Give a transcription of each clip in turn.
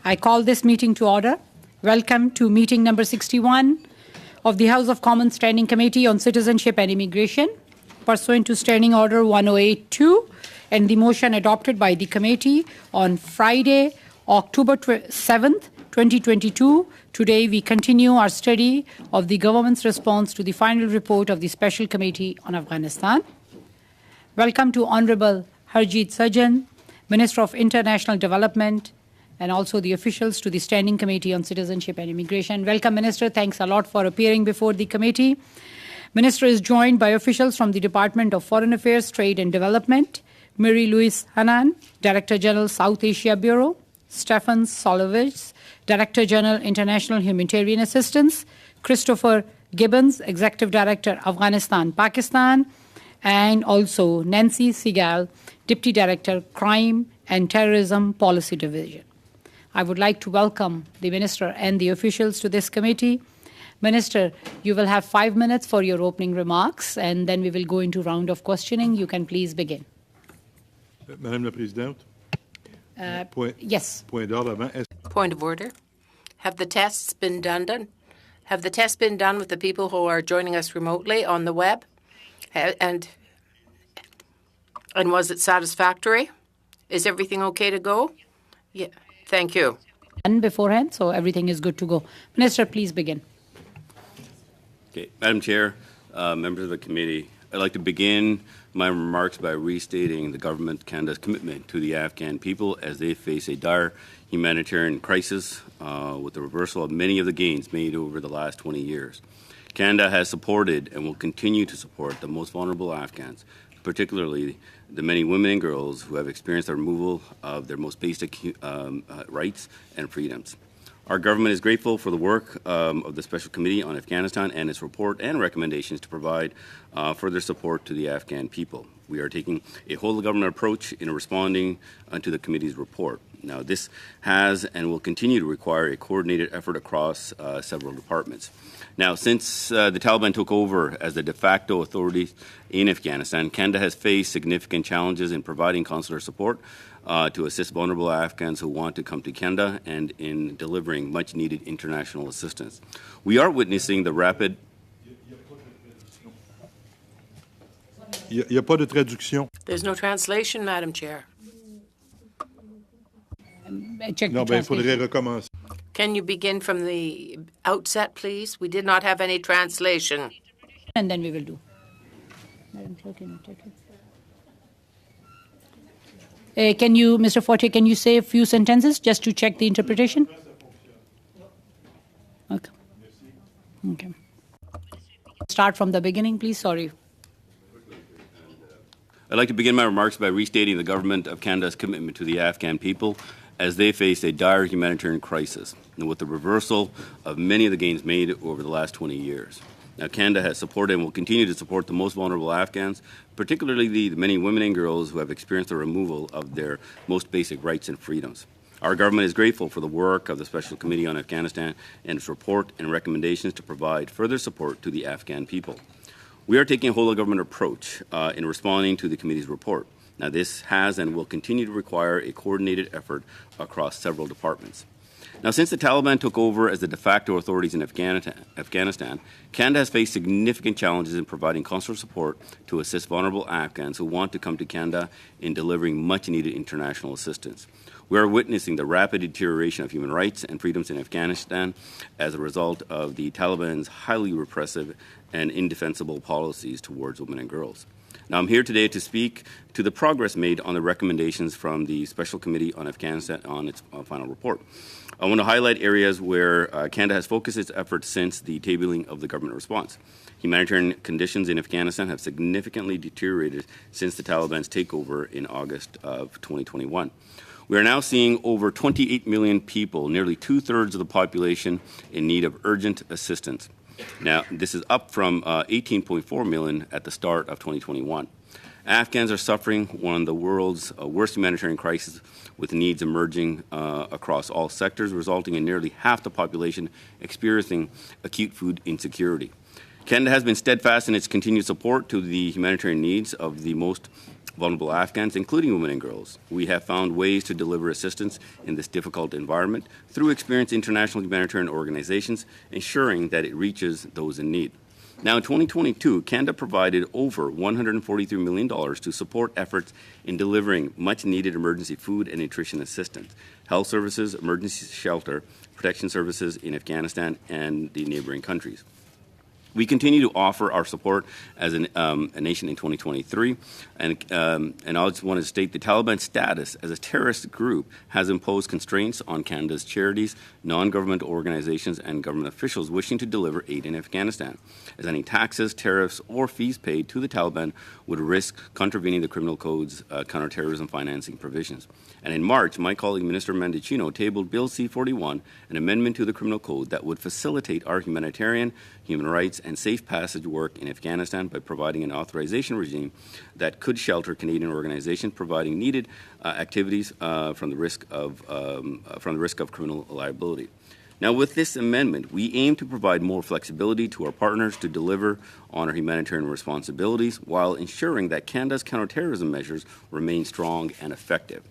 I call this meeting to order. Welcome to meeting number 61 of the House of Commons Standing Committee on Citizenship and Immigration, pursuant to Standing Order 1082 and the motion adopted by the committee on Friday, October 7th, 2022. Today, we continue our study of the government's response to the final report of the Special Committee on Afghanistan. Welcome to Honorable Harjeet Sajjan, Minister of International Development, and also the officials to the Standing Committee on Citizenship and Immigration. Welcome, Minister. Thanks a lot for appearing before the committee. Minister is joined by officials from the Department of Foreign Affairs, Trade and Development, Mary Louise Hanan, Director General, South Asia Bureau, Stefan Solovitz, Director General, International Humanitarian Assistance, Christopher Gibbons, Executive Director, Afghanistan, Pakistan, and also Nancy Segal, Deputy Director, Crime and Terrorism Policy Division. I would like to welcome the Minister and the officials to this committee. Minister, you will have 5 minutes for your opening remarks, and then we will go into round of questioning. You can please begin. Madame la Présidente. Yes. Point d'ordre. Point of order. Have the tests been done? Have the tests been done with the people who are joining us remotely on the web? And was it satisfactory? Is everything okay to go? Yeah. Thank you. And beforehand, so everything is good to go. Minister, please begin. Okay, Madam Chair, members of the committee, I'd like to begin my remarks by restating the Government of Canada's commitment to the Afghan people as they face a dire humanitarian crisis with the reversal of many of the gains made over the last 20 years. Canada has supported and will continue to support the most vulnerable Afghans, particularly the many women and girls who have experienced the removal of their most basic rights and freedoms. Our government is grateful for the work of the Special Committee on Afghanistan and its report and recommendations to provide further support to the Afghan people. We are taking a whole-of-government approach in responding to the committee's report. Now, this has and will continue to require a coordinated effort across several departments. Now, since the Taliban took over as the de facto authorities in Afghanistan, Canada has faced significant challenges in providing consular support to assist vulnerable Afghans who want to come to Canada and in delivering much-needed international assistance. We are witnessing the rapid... Il n'y a pas de traduction. There's no translation, Madam Chair. Non, ben, il faudrait recommencer. Can you begin from the outset, please? We did not have any translation. And then we will do. Madam Clerk, can you take it? Can you, Mr. Fortier, can you say a few sentences just to check the interpretation? Okay. Okay. Start from the beginning, please. Sorry. I'd like to begin my remarks by restating the Government of Canada's commitment to the Afghan people as they face a dire humanitarian crisis, and with the reversal of many of the gains made over the last 20 years. Now, Canada has supported and will continue to support the most vulnerable Afghans, particularly the many women and girls who have experienced the removal of their most basic rights and freedoms. Our government is grateful for the work of the Special Committee on Afghanistan and its report and recommendations to provide further support to the Afghan people. We are taking a whole-of-government approach in responding to the committee's report. Now, this has and will continue to require a coordinated effort across several departments. Now, since the Taliban took over as the de facto authorities in Afghanistan, Canada has faced significant challenges in providing consular support to assist vulnerable Afghans who want to come to Canada in delivering much-needed international assistance. We are witnessing the rapid deterioration of human rights and freedoms in Afghanistan as a result of the Taliban's highly repressive and indefensible policies towards women and girls. Now, I'm here today to speak to the progress made on the recommendations from the Special Committee on Afghanistan on its final report. I want to highlight areas where Canada has focused its efforts since the tabling of the government response. Humanitarian conditions in Afghanistan have significantly deteriorated since the Taliban's takeover in August of 2021. We are now seeing over 28 million people, nearly two-thirds of the population, in need of urgent assistance. Now, this is up from 18.4 million at the start of 2021. Afghans are suffering one of the world's worst humanitarian crises, with needs emerging across all sectors, resulting in nearly half the population experiencing acute food insecurity. Canada has been steadfast in its continued support to the humanitarian needs of the most vulnerable Afghans, including women and girls. We have found ways to deliver assistance in this difficult environment through experienced international humanitarian organizations, ensuring that it reaches those in need. Now, in 2022, Canada provided over $143 million to support efforts in delivering much-needed emergency food and nutrition assistance, health services, emergency shelter, protection services in Afghanistan and the neighboring countries. We continue to offer our support as a nation in 2023, and I just want to state the Taliban's status as a terrorist group has imposed constraints on Canada's charities, non-government organizations, and government officials wishing to deliver aid in Afghanistan, as any taxes, tariffs, or fees paid to the Taliban would risk contravening the Criminal Code's counterterrorism financing provisions. And in March, my colleague Minister Mendicino tabled Bill C-41, an amendment to the Criminal Code that would facilitate our humanitarian, human rights, and safe passage work in Afghanistan by providing an authorization regime that could shelter Canadian organizations providing needed activities from the risk of criminal liability. Now, with this amendment, we aim to provide more flexibility to our partners to deliver on our humanitarian responsibilities while ensuring that Canada's counterterrorism measures remain strong and effective.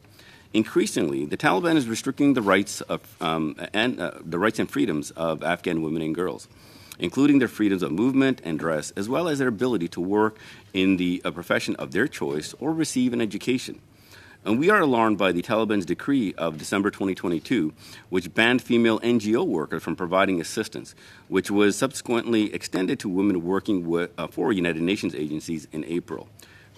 Increasingly, the Taliban is restricting the rights and freedoms of Afghan women and girls, including their freedoms of movement and dress, as well as their ability to work in the profession of their choice or receive an education. And we are alarmed by the Taliban's decree of December 2022, which banned female NGO workers from providing assistance, which was subsequently extended to women working for United Nations agencies in April,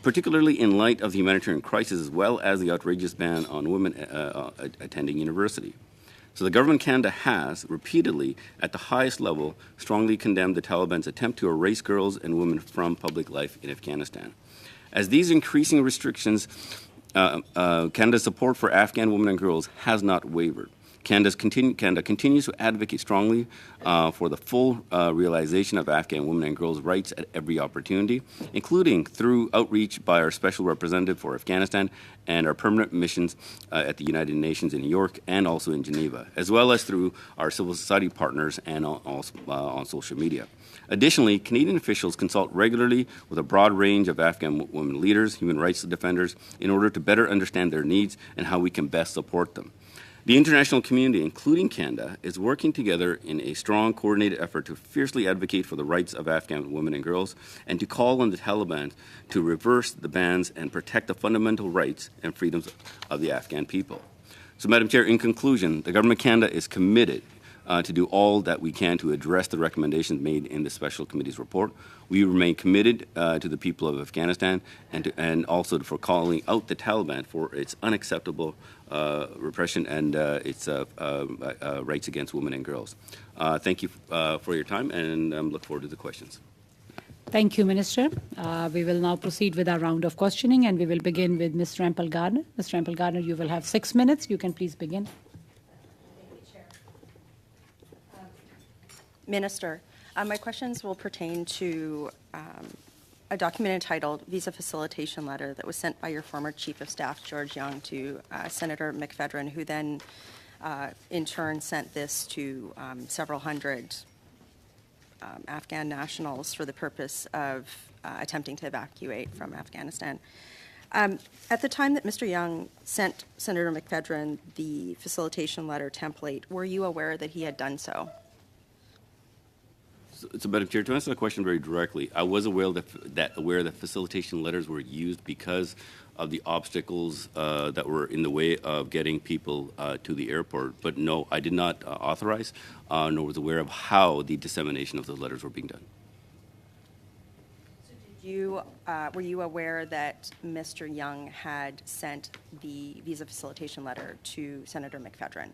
particularly in light of the humanitarian crisis as well as the outrageous ban on women attending university. So the government of Canada has repeatedly, at the highest level, strongly condemned the Taliban's attempt to erase girls and women from public life in Afghanistan. As these increasing restrictions, Canada's support for Afghan women and girls has not wavered. Canada continues to advocate strongly for the full realization of Afghan women and girls' rights at every opportunity, including through outreach by our Special Representative for Afghanistan and our permanent missions at the United Nations in New York and also in Geneva, as well as through our civil society partners and on social media. Additionally, Canadian officials consult regularly with a broad range of Afghan women leaders, human rights defenders, in order to better understand their needs and how we can best support them. The international community, including Canada, is working together in a strong, coordinated effort to fiercely advocate for the rights of Afghan women and girls and to call on the Taliban to reverse the bans and protect the fundamental rights and freedoms of the Afghan people. So, Madam Chair, in conclusion, the Government of Canada is committed to do all that we can to address the recommendations made in the Special Committee's report. We remain committed to the people of Afghanistan and also for calling out the Taliban for its unacceptable repression and its rights against women and girls. Thank you for your time, and look forward to the questions. Thank you, Minister. We will now proceed with our round of questioning, and we will begin with Ms. Rampal-Gardner. Ms. Rampal-Gardner, you will have 6 minutes. You can please begin. Minister, my questions will pertain to a document entitled Visa Facilitation Letter that was sent by your former Chief of Staff, George Young, to Senator McPhedran, who then in turn sent this to several hundred Afghan nationals for the purpose of attempting to evacuate from Afghanistan. At the time that Mr. Young sent Senator McPhedran the facilitation letter template, were you aware that he had done so? So, Madam Chair, to answer the question very directly, I was aware that facilitation letters were used because of the obstacles that were in the way of getting people to the airport. But no, I did not authorize, nor was aware of how the dissemination of those letters were being done. So were you aware that Mr. Young had sent the visa facilitation letter to Senator McPhedran?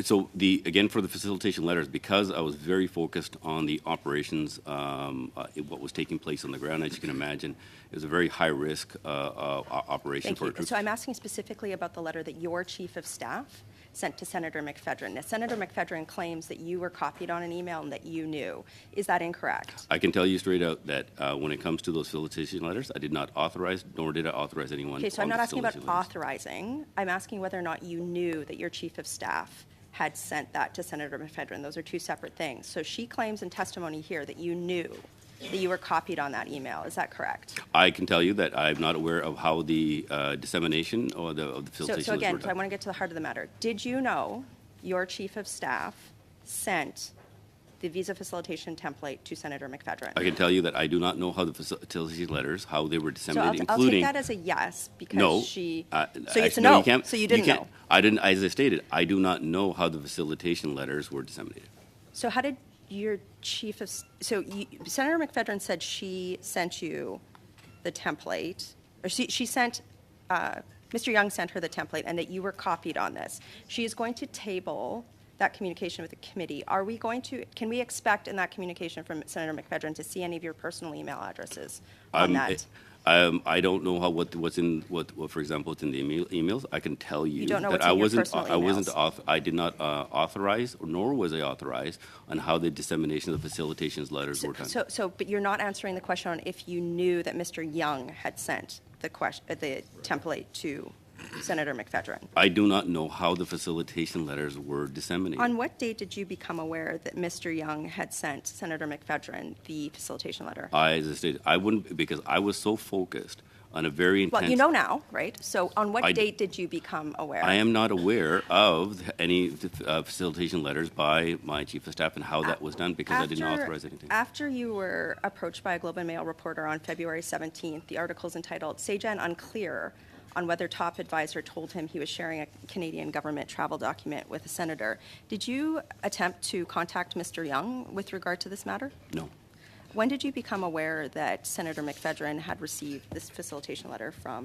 So again, for the facilitation letters, because I was very focused on the operations, what was taking place on the ground, as you can imagine, it was a very high-risk operation for troops. So I'm asking specifically about the letter that your Chief of Staff sent to Senator McPhedran. Now, Senator McPhedran claims that you were copied on an email and that you knew. Is that incorrect? I can tell you straight out that when it comes to those facilitation letters, I did not authorize, nor did I authorize anyone. Okay, so I'm not asking about authorizing. I'm asking whether or not you knew that your Chief of Staff had sent that to Senator McPhedran. Those are two separate things. So she claims in testimony here that you knew that you were copied on that email. Is that correct? I can tell you that I'm not aware of how the dissemination or of the So facilitation again, was I want to get to the heart of the matter. Did you know your chief of staff sent the visa facilitation template to Senator McFedrin? I can tell you that I do not know how the facilitation letters, how they were So disseminated, I'll including... take that as a yes, because No. she... So it's a no. So you didn't can't. know. I didn't, as I stated, I do not know how the facilitation letters were disseminated. So how did your chief of... Senator McFedrin said she sent you the template, or she sent... Mr. Young sent her the template, and that you were copied on this. She is going to table that communication with the committee. Can we expect in that communication from Senator McFedrin to see any of your personal email addresses on that? I don't know what's in for example, what's in the emails. I can tell you, don't know that what's in your personal emails. I did not authorize, nor was I authorized on how the dissemination of the facilitations letters were done. But you're not answering the question on if you knew that Mr. Young had sent the template to Senator McFedrin. I do not know how the facilitation letters were disseminated. On what date did you become aware that Mr. Young had sent Senator McFedrin the facilitation letter? As I stated, I wouldn't, because I was so focused on a very intense... Well, you know now, right? So on what date did you become aware? I am not aware of any facilitation letters by my chief of staff and how that was done, because I didn't authorize anything. After you were approached by a Globe and Mail reporter on February 17th, the article is entitled, "Sagen Unclear on Whether Top Advisor Told Him He Was Sharing a Canadian Government Travel Document with a Senator." Did you attempt to contact Mr. Young with regard to this matter? No. When did you become aware that Senator McFedrin had received this facilitation letter from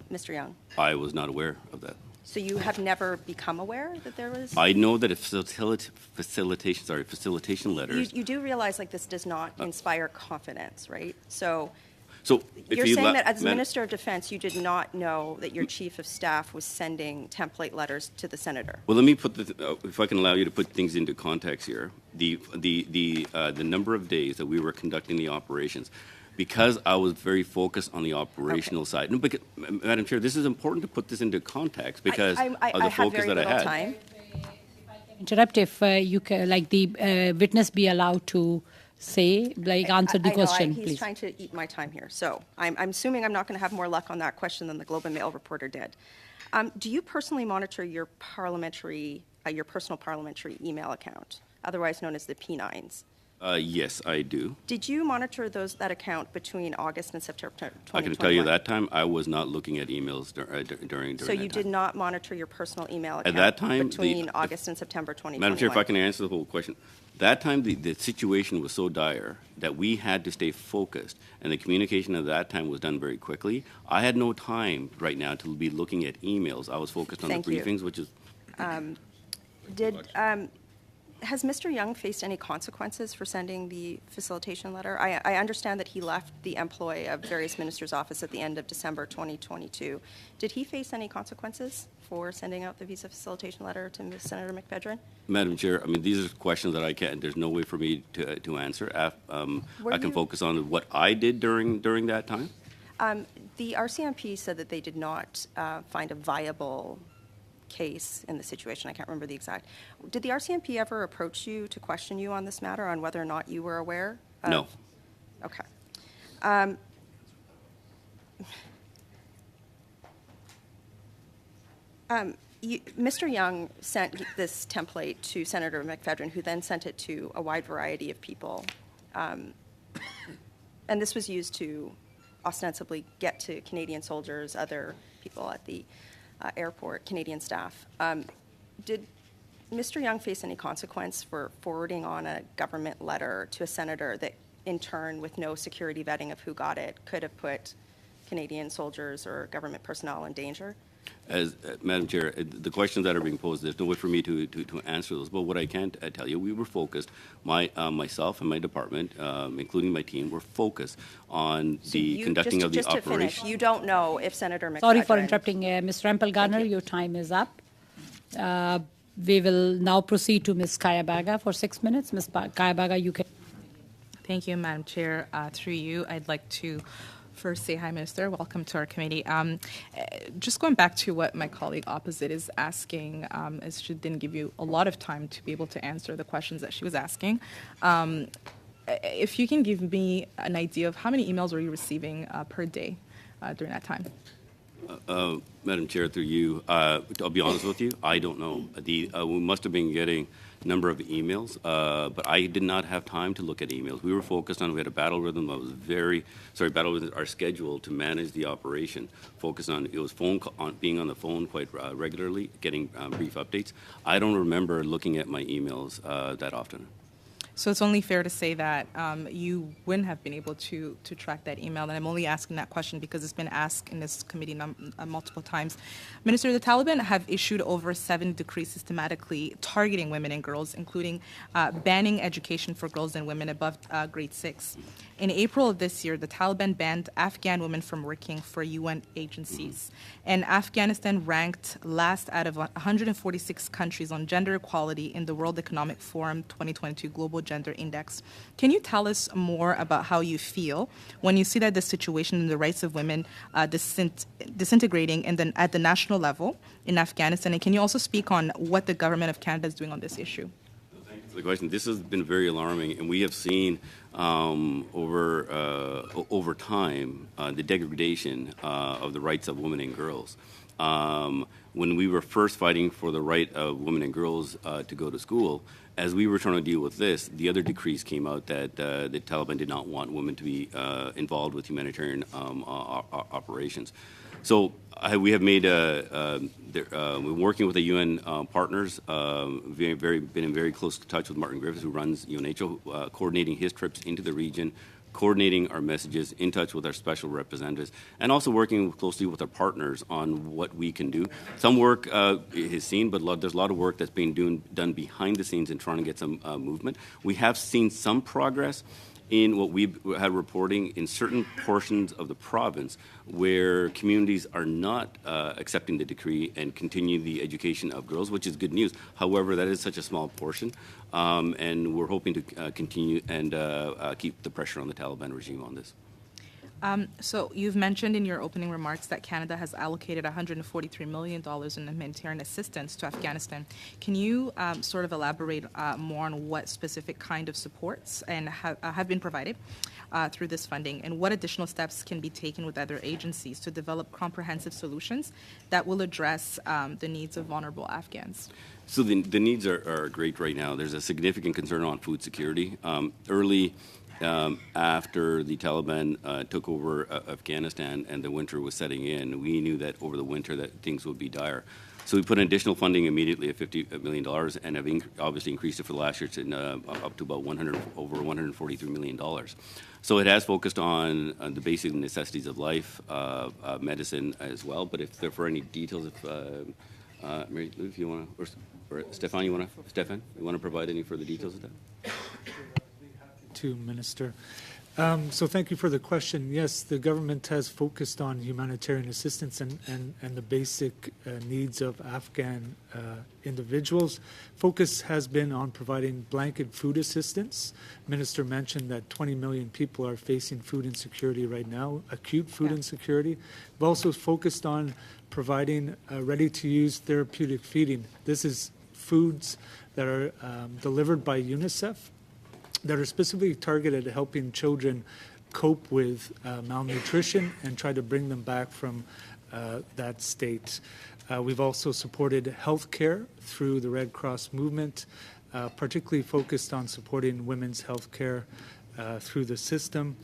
Mr. Young? I was not aware of that. So you have never become aware that there was... I know that facilitation letters... You do realize this does not inspire confidence, right? So if you're saying that as Madam- Minister of Defense, you did not know that your chief of staff was sending template letters to the senator. Well, let me put if I can allow you to put things into context here. The number of days that we were conducting the operations, because I was very focused on the operational side. No, because, Madam Chair, this is important to put this into context because of the focus that I had. Time. Interrupt if you can, the witness be allowed to say, answer the question, he's please. trying to eat my time here. So I'm assuming I'm not going to have more luck on that question than the Globe and Mail reporter did. Do you personally monitor your personal parliamentary email account, otherwise known as the P9s? Yes, I do. Did you monitor that account between August and September 2021? I can tell you that time I was not looking at emails during So you did not monitor your personal email account at that time, between August and September 2021? Madam Chair, if I can answer the whole question. That time, the situation was so dire that we had to stay focused, and the communication at that time was done very quickly. I had no time right now to be looking at emails. I was focused on the briefings, which is... Has Mr. Young faced any consequences for sending the facilitation letter? I understand that he left the employ of various ministers' office at the end of December 2022. Did he face any consequences for sending out the visa facilitation letter to Senator McFedrin? Madam Chair, these are questions that I can't, there's no way for me to answer. I can focus on what I did during that time. The RCMP said that they did not find a viable case in the situation. I can't remember the exact. Did the RCMP ever approach you to question you on this matter, on whether or not you were aware? No. Okay. Mr. Young sent this template to Senator McFedrin, who then sent it to a wide variety of people. And this was used to ostensibly get to Canadian soldiers, other people at the airport, Canadian staff. Did Mr. Young face any consequence for forwarding on a government letter to a senator that, in turn, with no security vetting of who got it, could have put Canadian soldiers or government personnel in danger? As Madam Chair, the questions that are being posed, there's no way for me to answer those. But what I can tell you, we were focused. Myself and my department, including my team, were focused on conducting of the operation. Just to finish, you don't know if Senator McFedrin... Sorry for interrupting, Ms. Rempel-Garner. Your time is up. We will now proceed to Ms. Kayabaga for 6 minutes. Ms. Kayabaga, you can... Thank you, Madam Chair. Through you, I'd like to first say hi, Minister. Welcome to our committee. Just going back to what my colleague opposite is asking, as she didn't give you a lot of time to be able to answer the questions that she was asking. if you can give me an idea of how many emails were you receiving per day during that time? Madam Chair, through you, I'll be honest with you, I don't know. We must have been getting a number of emails, but I did not have time to look at emails. We were focused on, we had a battle rhythm that was battle rhythm, our schedule to manage the operation, focused on, it was being on the phone quite regularly, getting brief updates. I don't remember looking at my emails that often. So it's only fair to say that you wouldn't have been able to track that email. And I'm only asking that question because it's been asked in this committee multiple times. Minister, the Taliban have issued over 7 decrees systematically targeting women and girls, including banning education for girls and women above grade 6. In April of this year, the Taliban banned Afghan women from working for UN agencies. And Afghanistan ranked last out of 146 countries on gender equality in the World Economic Forum 2022 Global Gender Index. Can you tell us more about how you feel when you see that the situation and the rights of women disintegrating and then at the national level in Afghanistan? And can you also speak on what the government of Canada is doing on this issue? Thank you for the question. This has been very alarming, and we have seen over time the degradation of the rights of women and girls. When we were first fighting for the right of women and girls to go to school, as we were trying to deal with this, the other decrees came out that the Taliban did not want women to be involved with humanitarian operations. So we have made we're working with the UN partners. Been in very close touch with Martin Griffiths, who runs UNHCR, coordinating his trips into the region, coordinating our messages, in touch with our special representatives, and also working closely with our partners on what we can do. Some work is seen, but there's a lot of work that's being done behind the scenes in trying to get some movement. We have seen some progress in what we've had reporting in certain portions of the province where communities are not accepting the decree and continue the education of girls, which is good news. However, that is such a small portion, and we're hoping to continue and keep the pressure on the Taliban regime on this. So you've mentioned in your opening remarks that Canada has allocated $143 million in humanitarian assistance to Afghanistan. Can you sort of elaborate more on what specific kind of supports and have been provided through this funding, and what additional steps can be taken with other agencies to develop comprehensive solutions that will address the needs of vulnerable Afghans? So the needs are great right now. There's a significant concern on food security. After the Taliban took over Afghanistan and the winter was setting in, we knew that over the winter that things would be dire. So we put in additional funding immediately of $50 million and have obviously increased it for the last year to up to about over $143 million. So it has focused on the basic necessities of life, medicine as well. But if there are any details, Mary Lou, if you want to, or Stefan, you want to provide any further details of that? To Minister. So thank you for the question. Yes, the government has focused on humanitarian assistance and the basic needs of Afghan individuals. Focus has been on providing blanket food assistance. Minister mentioned that 20 million people are facing food insecurity right now, acute food insecurity. We've also focused on providing ready-to-use therapeutic feeding. This is foods that are delivered by UNICEF that are specifically targeted at helping children cope with malnutrition and try to bring them back from that state. We've also supported health care through the Red Cross movement, particularly focused on supporting women's health care through the system,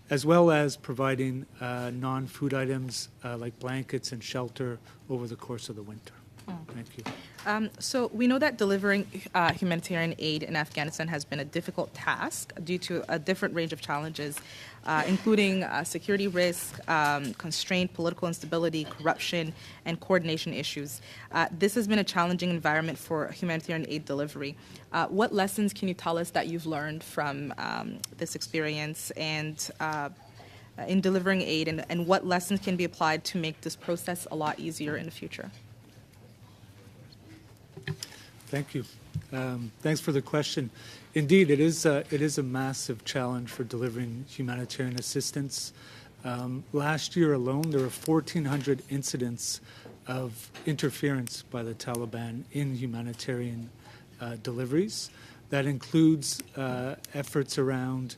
as well as providing non-food items like blankets and shelter over the course of the winter. Thank you. So we know that delivering humanitarian aid in Afghanistan has been a difficult task due to a different range of challenges, including security risk, constraint, political instability, corruption, and coordination issues. This has been a challenging environment for humanitarian aid delivery. What lessons can you tell us that you've learned from this experience and in delivering aid, and what lessons can be applied to make this process a lot easier in the future? Thank you. Thanks for the question. Indeed, it is a massive challenge for delivering humanitarian assistance. Last year alone, there were 1,400 incidents of interference by the Taliban in humanitarian deliveries. That includes efforts around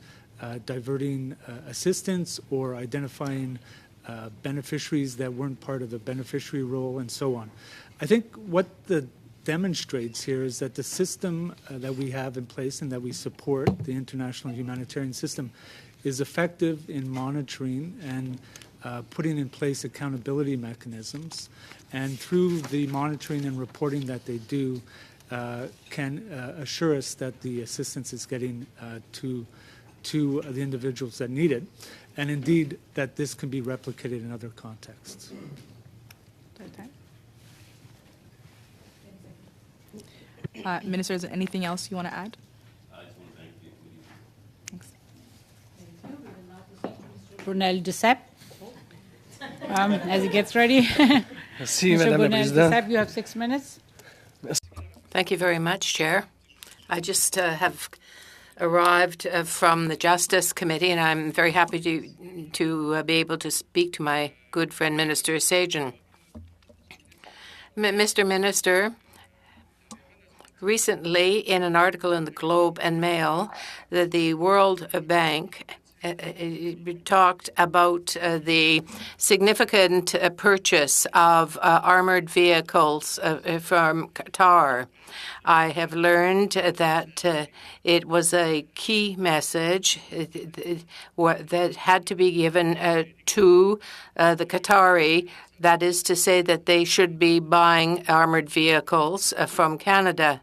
diverting assistance or identifying beneficiaries that weren't part of the beneficiary role and so on. I think what the demonstrates here is that the system that we have in place and that we support, the international humanitarian system, is effective in monitoring and putting in place accountability mechanisms. And through the monitoring and reporting that they do, can assure us that the assistance is getting to the individuals that need it, and indeed that this can be replicated in other contexts. Minister, is there anything else you want to add? I just want to thank you. Thanks. Brunel Duceppe, as he gets ready. Merci, Mr. Madame la Brunel Présidente. Duceppe, you have 6 minutes. Thank you very much, Chair. I just have arrived from the Justice Committee, and I'm very happy to be able to speak to my good friend, Minister Sajan. Mr. Minister, recently, in an article in the Globe and Mail, the World Bank talked about the significant purchase of armored vehicles from Qatar. I have learned that it was a key message that had to be given to the Qatari, that is to say that they should be buying armored vehicles from Canada.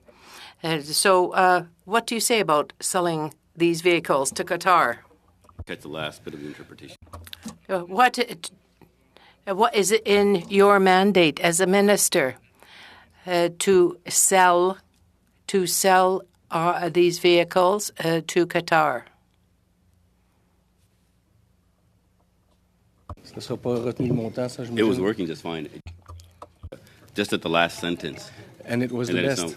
So what do you say about selling these vehicles to Qatar? Catch the last bit of the interpretation. What is it in your mandate as a minister to sell these vehicles to Qatar? It was working just fine. Just at the last sentence. And it was the then it's best.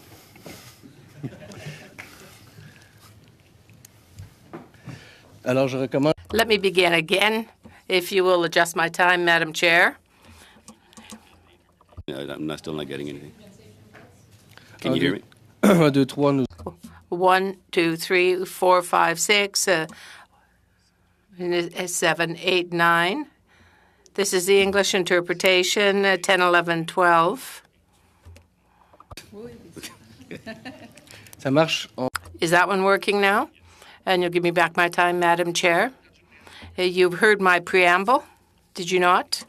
Alors, je recommande. Let me begin again, if you will adjust my time, Madam Chair. I'm still not getting anything. Can you hear me? 1, 2, 3, nous. 1, 2, 3, 4, 5, 6, 7, 8, 9. This is the English interpretation, 10, 11, 12. Ça marche. Is that one working now? And you'll give me back my time, Madam Chair. You've heard my preamble, did you not?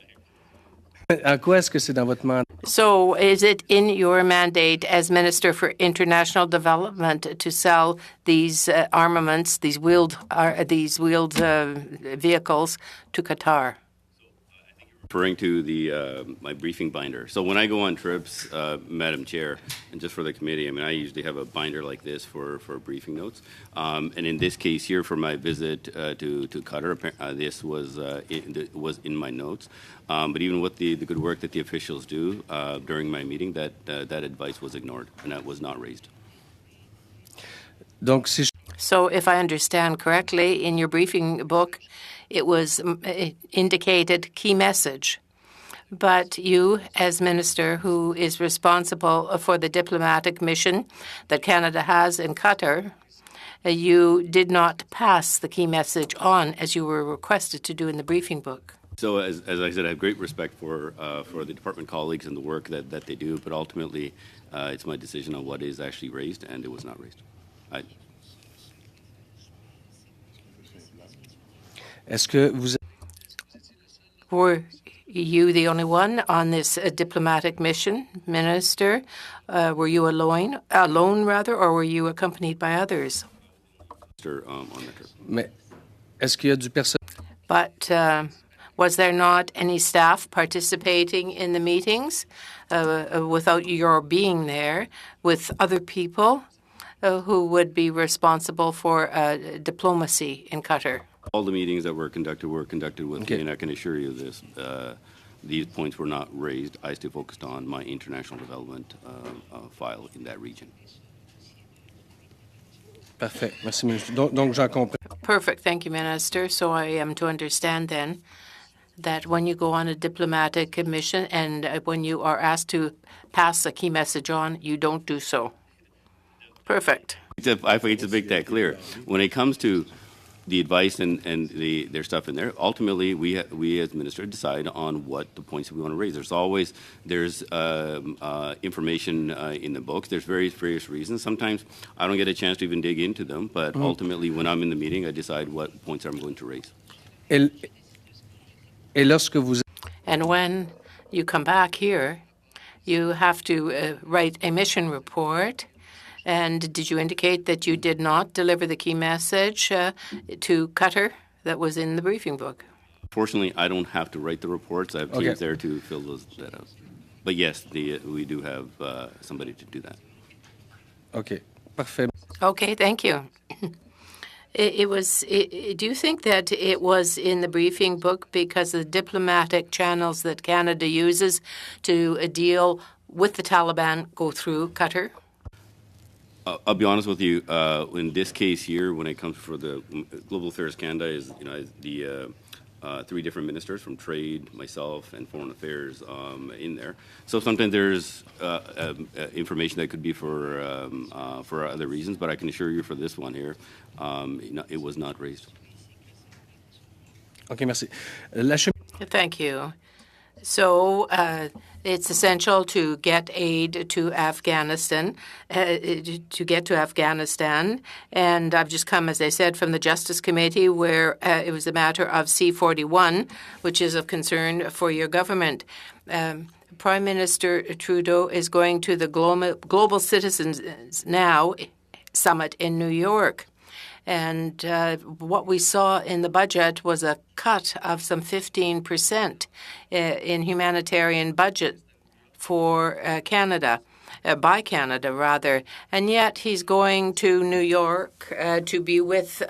En quoi est-ce que c'est dans votre mandat? So is it in your mandate as Minister for International Development to sell these armaments, these wheeled vehicles to Qatar? Referring to the my briefing binder. So when I go on trips, Madam Chair, and just for the committee, I mean, I usually have a binder like this for briefing notes. And in this case here, for my visit to Qatar, this was in my notes. But even with the good work that the officials do during my meeting, that advice was ignored and that was not raised. Donc, si je... So if I understand correctly, in your briefing book, it was indicated key message. But you, as minister who is responsible for the diplomatic mission that Canada has in Qatar, you did not pass the key message on as you were requested to do in the briefing book. So as I said, I have great respect for the department colleagues and the work that they do, but ultimately it's my decision on what is actually raised, and it was not raised. Est-ce que vous... Were you the only one on this diplomatic mission, Minister? Were you alone, or were you accompanied by others? On the trip. Mais est-ce qu'il y a du personnel? But was there not any staff participating in the meetings without your being there, with other people who would be responsible for diplomacy in Qatar? All the meetings that were conducted with Okay. me, and I can assure you this, these points were not raised. I still focused on my international development file in that region. Parfait. Merci, ministre. Donc j'en comprends. Perfect. Thank you, Minister. So I am to understand then that when you go on a diplomatic mission and when you are asked to pass a key message on, you don't do so. Perfect. I hate to make that clear. When it comes to the advice and their stuff in there, ultimately we as minister decide on what the points that we want to raise. There's information in the books. There's various reasons. Sometimes I don't get a chance to even dig into them, but ultimately when I'm in the meeting, I decide what points I'm going to raise. And when you come back here, you have to write a mission report. And did you indicate that you did not deliver the key message to Qatar that was in the briefing book? Fortunately, I don't have to write the reports. I have teams there to fill that out. But yes, we do have somebody to do that. Okay, parfait. Okay, thank you. Do you think that it was in the briefing book because of the diplomatic channels that Canada uses to deal with the Taliban go through Qatar? I'll be honest with you. In this case here, when it comes for the Global Affairs Canada, is the three different ministers from Trade, myself, and Foreign Affairs in there. So sometimes there's information that could be for other reasons, but I can assure you for this one here, it was not raised. Okay, merci. Thank you. So it's essential to get aid to Afghanistan, And I've just come, as I said, from the Justice Committee, where it was a matter of C-41, which is of concern for your government. Prime Minister Trudeau is going to the Global Citizens Now Summit in New York. And what we saw in the budget was a cut of some 15% in humanitarian budget for Canada, by Canada, rather. And yet he's going to New York to be with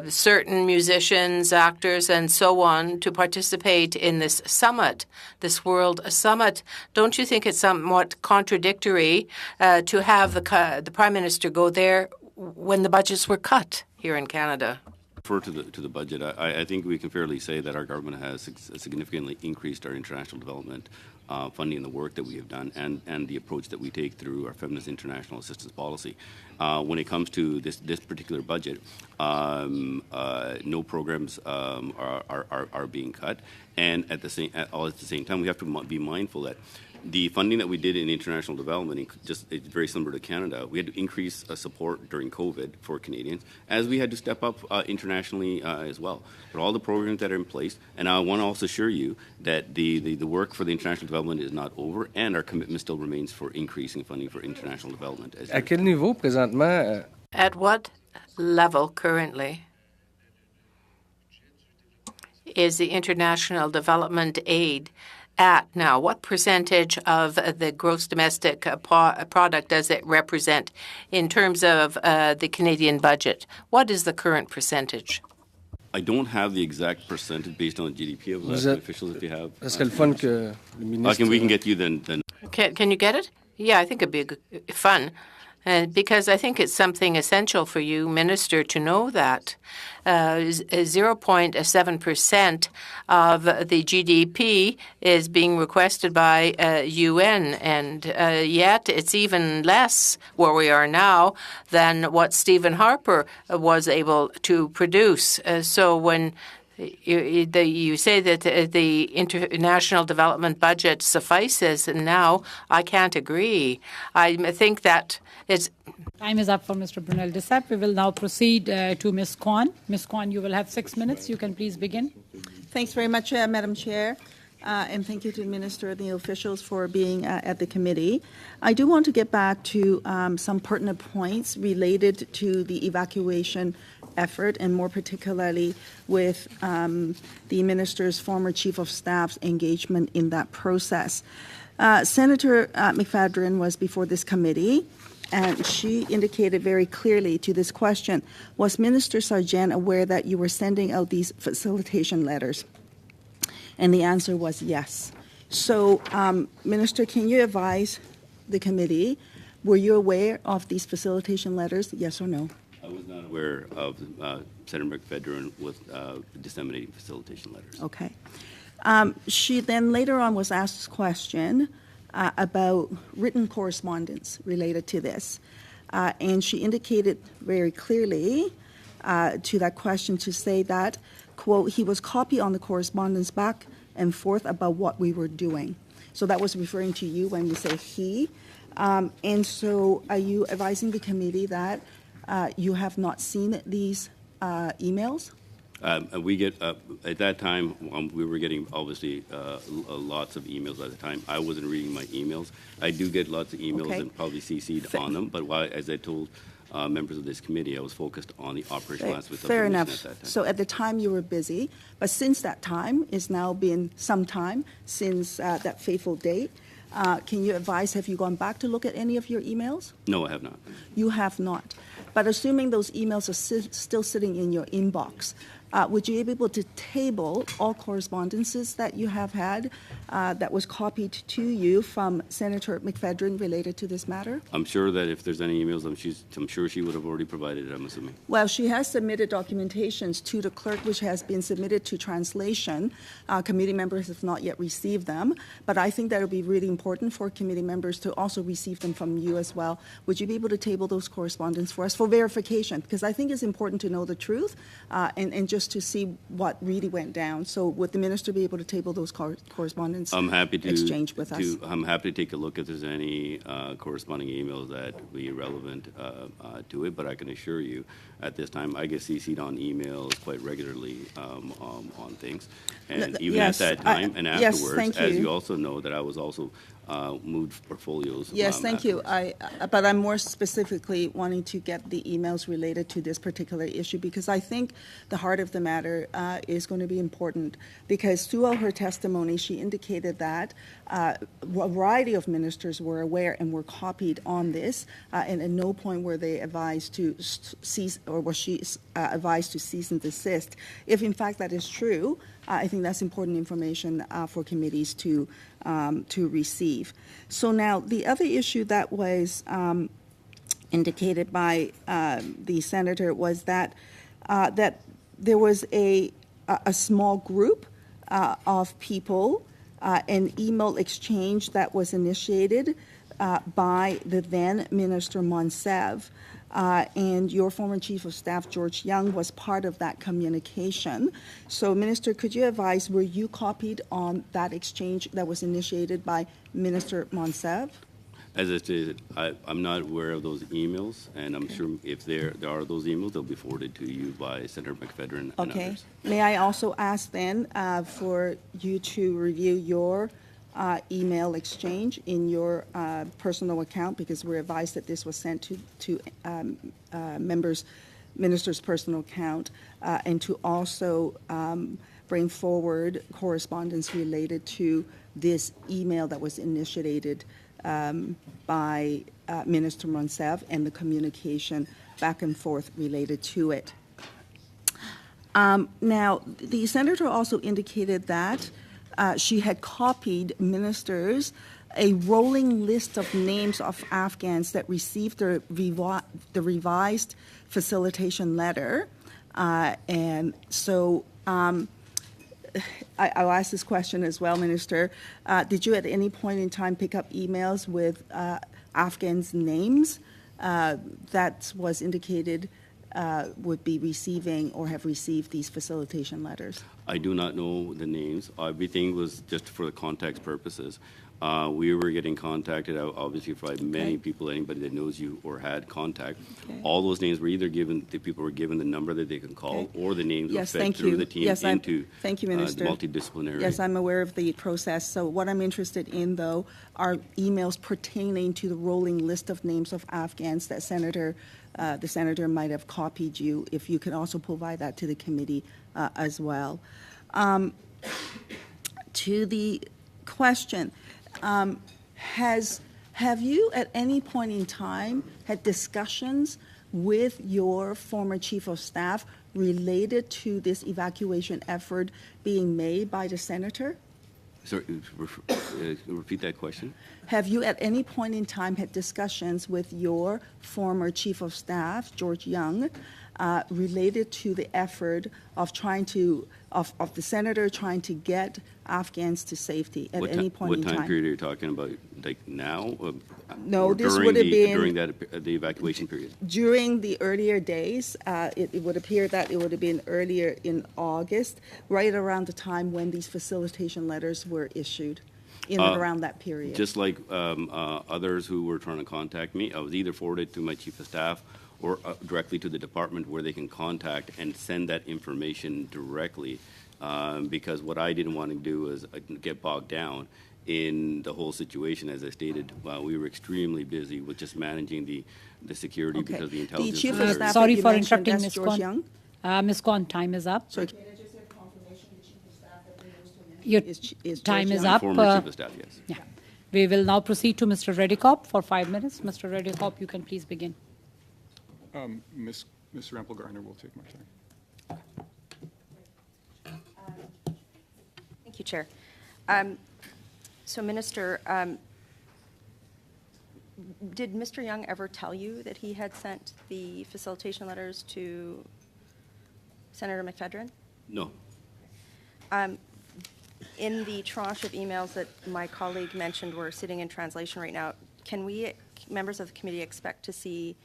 certain musicians, actors, and so on to participate in this summit, this World Summit. Don't you think it's somewhat contradictory to have the Prime Minister go there when the budgets were cut here in Canada? To the budget, I think we can fairly say that our government has significantly increased our international development funding, the work that we have done, and the approach that we take through our feminist international assistance policy. When it comes to this particular budget, no programs are being cut, and at the same time, we have to be mindful that the funding that we did in international development, it's very similar to Canada. We had to increase support during COVID for Canadians, as we had to step up internationally as well. But all the programs that are in place, and I want to also assure you that the work for the international development is not over, and our commitment still remains for increasing funding for international development. À quel niveau présentement? At what level currently is the international development aid at now? What percentage of the gross domestic product does it represent in terms of the Canadian budget? What is the current percentage? I don't have the exact percentage based on the GDP of the officials. If you have, ça serait le fun que le ministre. We can get you then. Can you get it? Yeah, I think it'd be fun. Because I think it's something essential for you, Minister, to know that 0.7% of the GDP is being requested by UN, and yet it's even less where we are now than what Stephen Harper was able to produce. So when you say that the international development budget suffices, and now I can't agree. I think that it's... Time is up for Mr. Brunel Dessep. We will now proceed to Ms. Kwan. Ms. Kwan, you will have 6 minutes. You can please begin. Thanks very much, Madam Chair. And thank you to the Minister and the officials for being at the committee. I do want to get back to some pertinent points related to the evacuation effort, and more particularly with the Minister's former Chief of Staff's engagement in that process. Senator McFadden was before this committee, and she indicated very clearly to this question, was Minister Sargent aware that you were sending out these facilitation letters? And the answer was yes. So, Minister, can you advise the committee, were you aware of these facilitation letters, yes or no? I was not aware of Senator McFadden with disseminating facilitation letters. Okay. She then later on was asked a question about written correspondence related to this. And she indicated very clearly to that question to say that, quote, he was copied on the correspondence back and forth about what we were doing. So that was referring to you when we say he. And so are you advising the committee that you have not seen these emails? We get, at that time, we were getting obviously lots of emails at the time. I wasn't reading my emails. I do get lots of emails Okay. and probably CC'd on them, but as I told members of this committee, I was focused on the operational aspects of the Fair mission enough. at that time. So at the time you were busy, but since that time, it's now been some time since that fateful date. Can you advise, have you gone back to look at any of your emails? No, I have not. You have not. But assuming those emails are still sitting in your inbox, would you be able to table all correspondences that you have had that was copied to you from Senator McFedrin related to this matter? I'm sure that if there's any emails, I'm sure she would have already provided it, I'm assuming. Well, she has submitted documentations to the clerk, which has been submitted to translation. Committee members have not yet received them, but I think that would be really important for committee members to also receive them from you as well. Would you be able to table those correspondence for us for verification? Because I think it's important to know the truth and just to see what really went down. So would the minister be able to table those correspondence I'm happy to exchange with us? I'm happy to take a look if there's any corresponding emails that would be relevant to it. But I can assure you, at this time, I get CC'd on emails quite regularly on things, and even yes, at that time and yes, afterwards, thank as you. you also know, that I was also moved portfolios. Yes, thank you. afterwards. But I'm more specifically wanting to get the emails related to this particular issue because I think the heart of the matter is going to be important because throughout her testimony, she indicated that a variety of ministers were aware and were copied on this, and at no point were they advised to cease or was she advised to cease and desist. If in fact that is true, I think that's important information for committees to receive. So now the other issue that was indicated by the senator was that that there was a small group of people, an email exchange that was initiated by the then Minister Monsev. And your former Chief of Staff, George Young, was part of that communication. So, Minister, could you advise, were you copied on that exchange that was initiated by Minister Monsev? As I stated, I'm not aware of those emails, and I'm sure if there are those emails, they'll be forwarded to you by Senator McFedrin and Okay. others. May I also ask then for you to review your email exchange in your personal account because we're advised that this was sent to minister's personal account and to also bring forward correspondence related to this email that was initiated by Minister Monsev and the communication back and forth related to it. Now, the senator also indicated that she had copied ministers a rolling list of names of Afghans that received the revised facilitation letter. And so I'll ask this question as well, Minister. Did you at any point in time pick up emails with Afghans' names that was indicated would be receiving or have received these facilitation letters? I do not know the names. Everything was just for the context purposes. We were getting contacted, obviously, by many people, anybody that knows you or had contact. Okay. All those names were either given, the people were given the number that they can call, Okay. or the names Yes, were fed thank through you. the team Yes, into thank you, Minister. the multidisciplinary. Yes, I'm aware of the process. So what I'm interested in, though, are emails pertaining to the rolling list of names of Afghans that the senator might have copied you, if you could also provide that to the committee as well. To the question, have you at any point in time had discussions with your former chief of staff related to this evacuation effort being made by the senator? Sorry, repeat that question. Have you at any point in time had discussions with your former chief of staff, George Young, related to the effort of trying to, of the senator trying to get Afghans to safety at any point in time. What time period are you talking about? Like now? No, or this during would have been during the evacuation period. during the earlier days. It would appear that it would have been earlier in August, right around the time when these facilitation letters were issued, in and around that period. Just like others who were trying to contact me, I was either forwarded to my chief of staff or directly to the department where they can contact and send that information directly. Because what I didn't want to do is get bogged down in the whole situation. As I stated, we were extremely busy with just managing the security Okay. because the intelligence. The chief of matters. staff Sorry that you for mentioned, interrupting, that's Ms. George Kwan. Young. Ms. Kwan, time is up. So Your is time George is Young. up. Former chief of staff, yes. Yeah. We will now proceed to Mr. Reddycop for 5 minutes. Mr. Reddycop, you can please begin. Ms. Rampel-Garner will take my time. Thank you, Chair. So, Minister, did Mr. Young ever tell you that he had sent the facilitation letters to Senator McFedrin? No. In the tranche of emails that my colleague mentioned were sitting in translation right now, can we, members of the committee, expect to see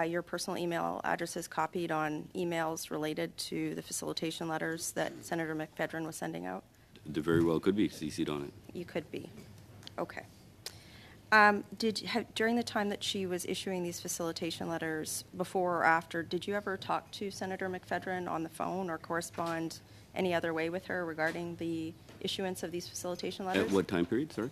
your personal email addresses copied on emails related to the facilitation letters that Senator McFedrin was sending out? There very well could be CC'd on it. You could be. Okay. During the time that she was issuing these facilitation letters, before or after, did you ever talk to Senator McFedrin on the phone or correspond any other way with her regarding the issuance of these facilitation letters? At what time period, sorry?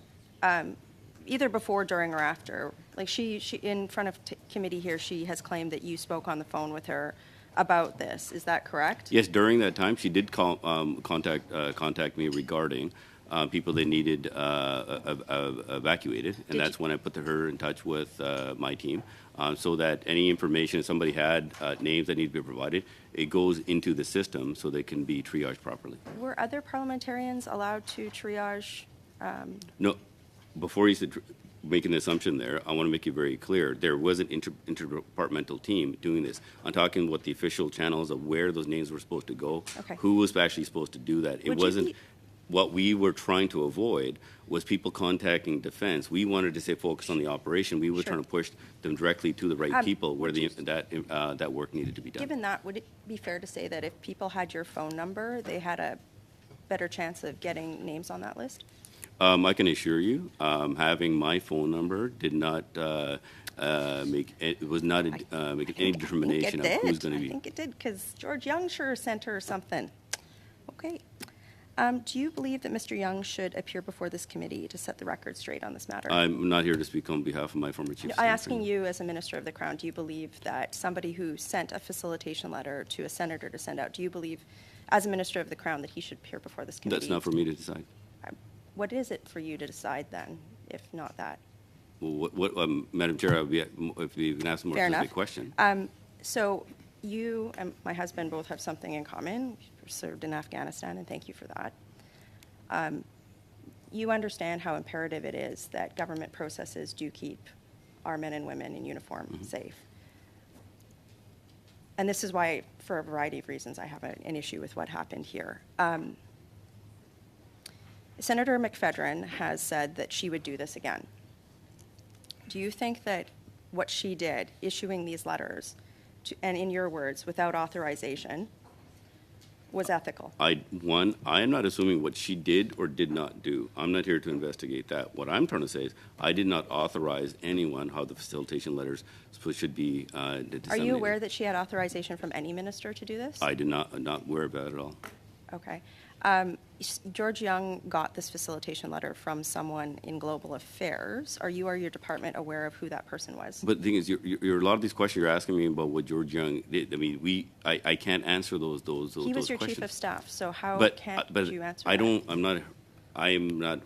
Either before, during, or after. Like she in front of committee here, she has claimed that you spoke on the phone with her about this. Is that correct? Yes, during that time, she did call, contact me regarding people that needed evacuated, and that's when I put her in touch with my team, so that any information somebody had, names that need to be provided, it goes into the system so they can be triaged properly. Were other parliamentarians allowed to triage? No, before you said making an assumption there, I want to make it very clear. There was an interdepartmental team doing this. I'm talking about the official channels of where those names were supposed to go, Okay. who was actually supposed to do that. It wasn't. What we were trying to avoid was people contacting defense. We wanted to stay focused on the operation. We were Sure. trying to push them directly to the right people where that work needed to be done. Given that, would it be fair to say that if people had your phone number, they had a better chance of getting names on that list? I can assure you, having my phone number did not make any determination of who's going to be. I think it did, because George Young sure sent her something. Okay. Do you believe that Mr. Young should appear before this committee to set the record straight on this matter? I'm not here to speak on behalf of my former chief. I'm asking you as a Minister of the Crown, do you believe that somebody who sent a facilitation letter to a senator to send out, do you believe, as a Minister of the Crown, that he should appear before this committee? That's not for me to decide. What is it for you to decide then, if not that? Well, Madam Chair, if you can ask a more Fair specific enough. question. So you and my husband both have something in common. We've served in Afghanistan, and thank you for that. You understand how imperative it is that government processes do keep our men and women in uniform safe. And this is why, for a variety of reasons, I have an issue with what happened here. Senator McFedrin has said that she would do this again. Do you think that what she did, issuing these letters, and in your words, without authorization, was ethical? I am not assuming what she did or did not do. I'm not here to investigate that. What I'm trying to say is I did not authorize anyone how the facilitation letters should be disseminated. Are you aware that she had authorization from any minister to do this? I did not aware of that at all. Okay. George Young got this facilitation letter from someone in global affairs. Are you or your department aware of who that person was? But the thing is, a lot of these questions you're asking me about what George Young did. I mean, I can't answer those questions. He was your chief of staff, so how can't you answer I that? don't. I am not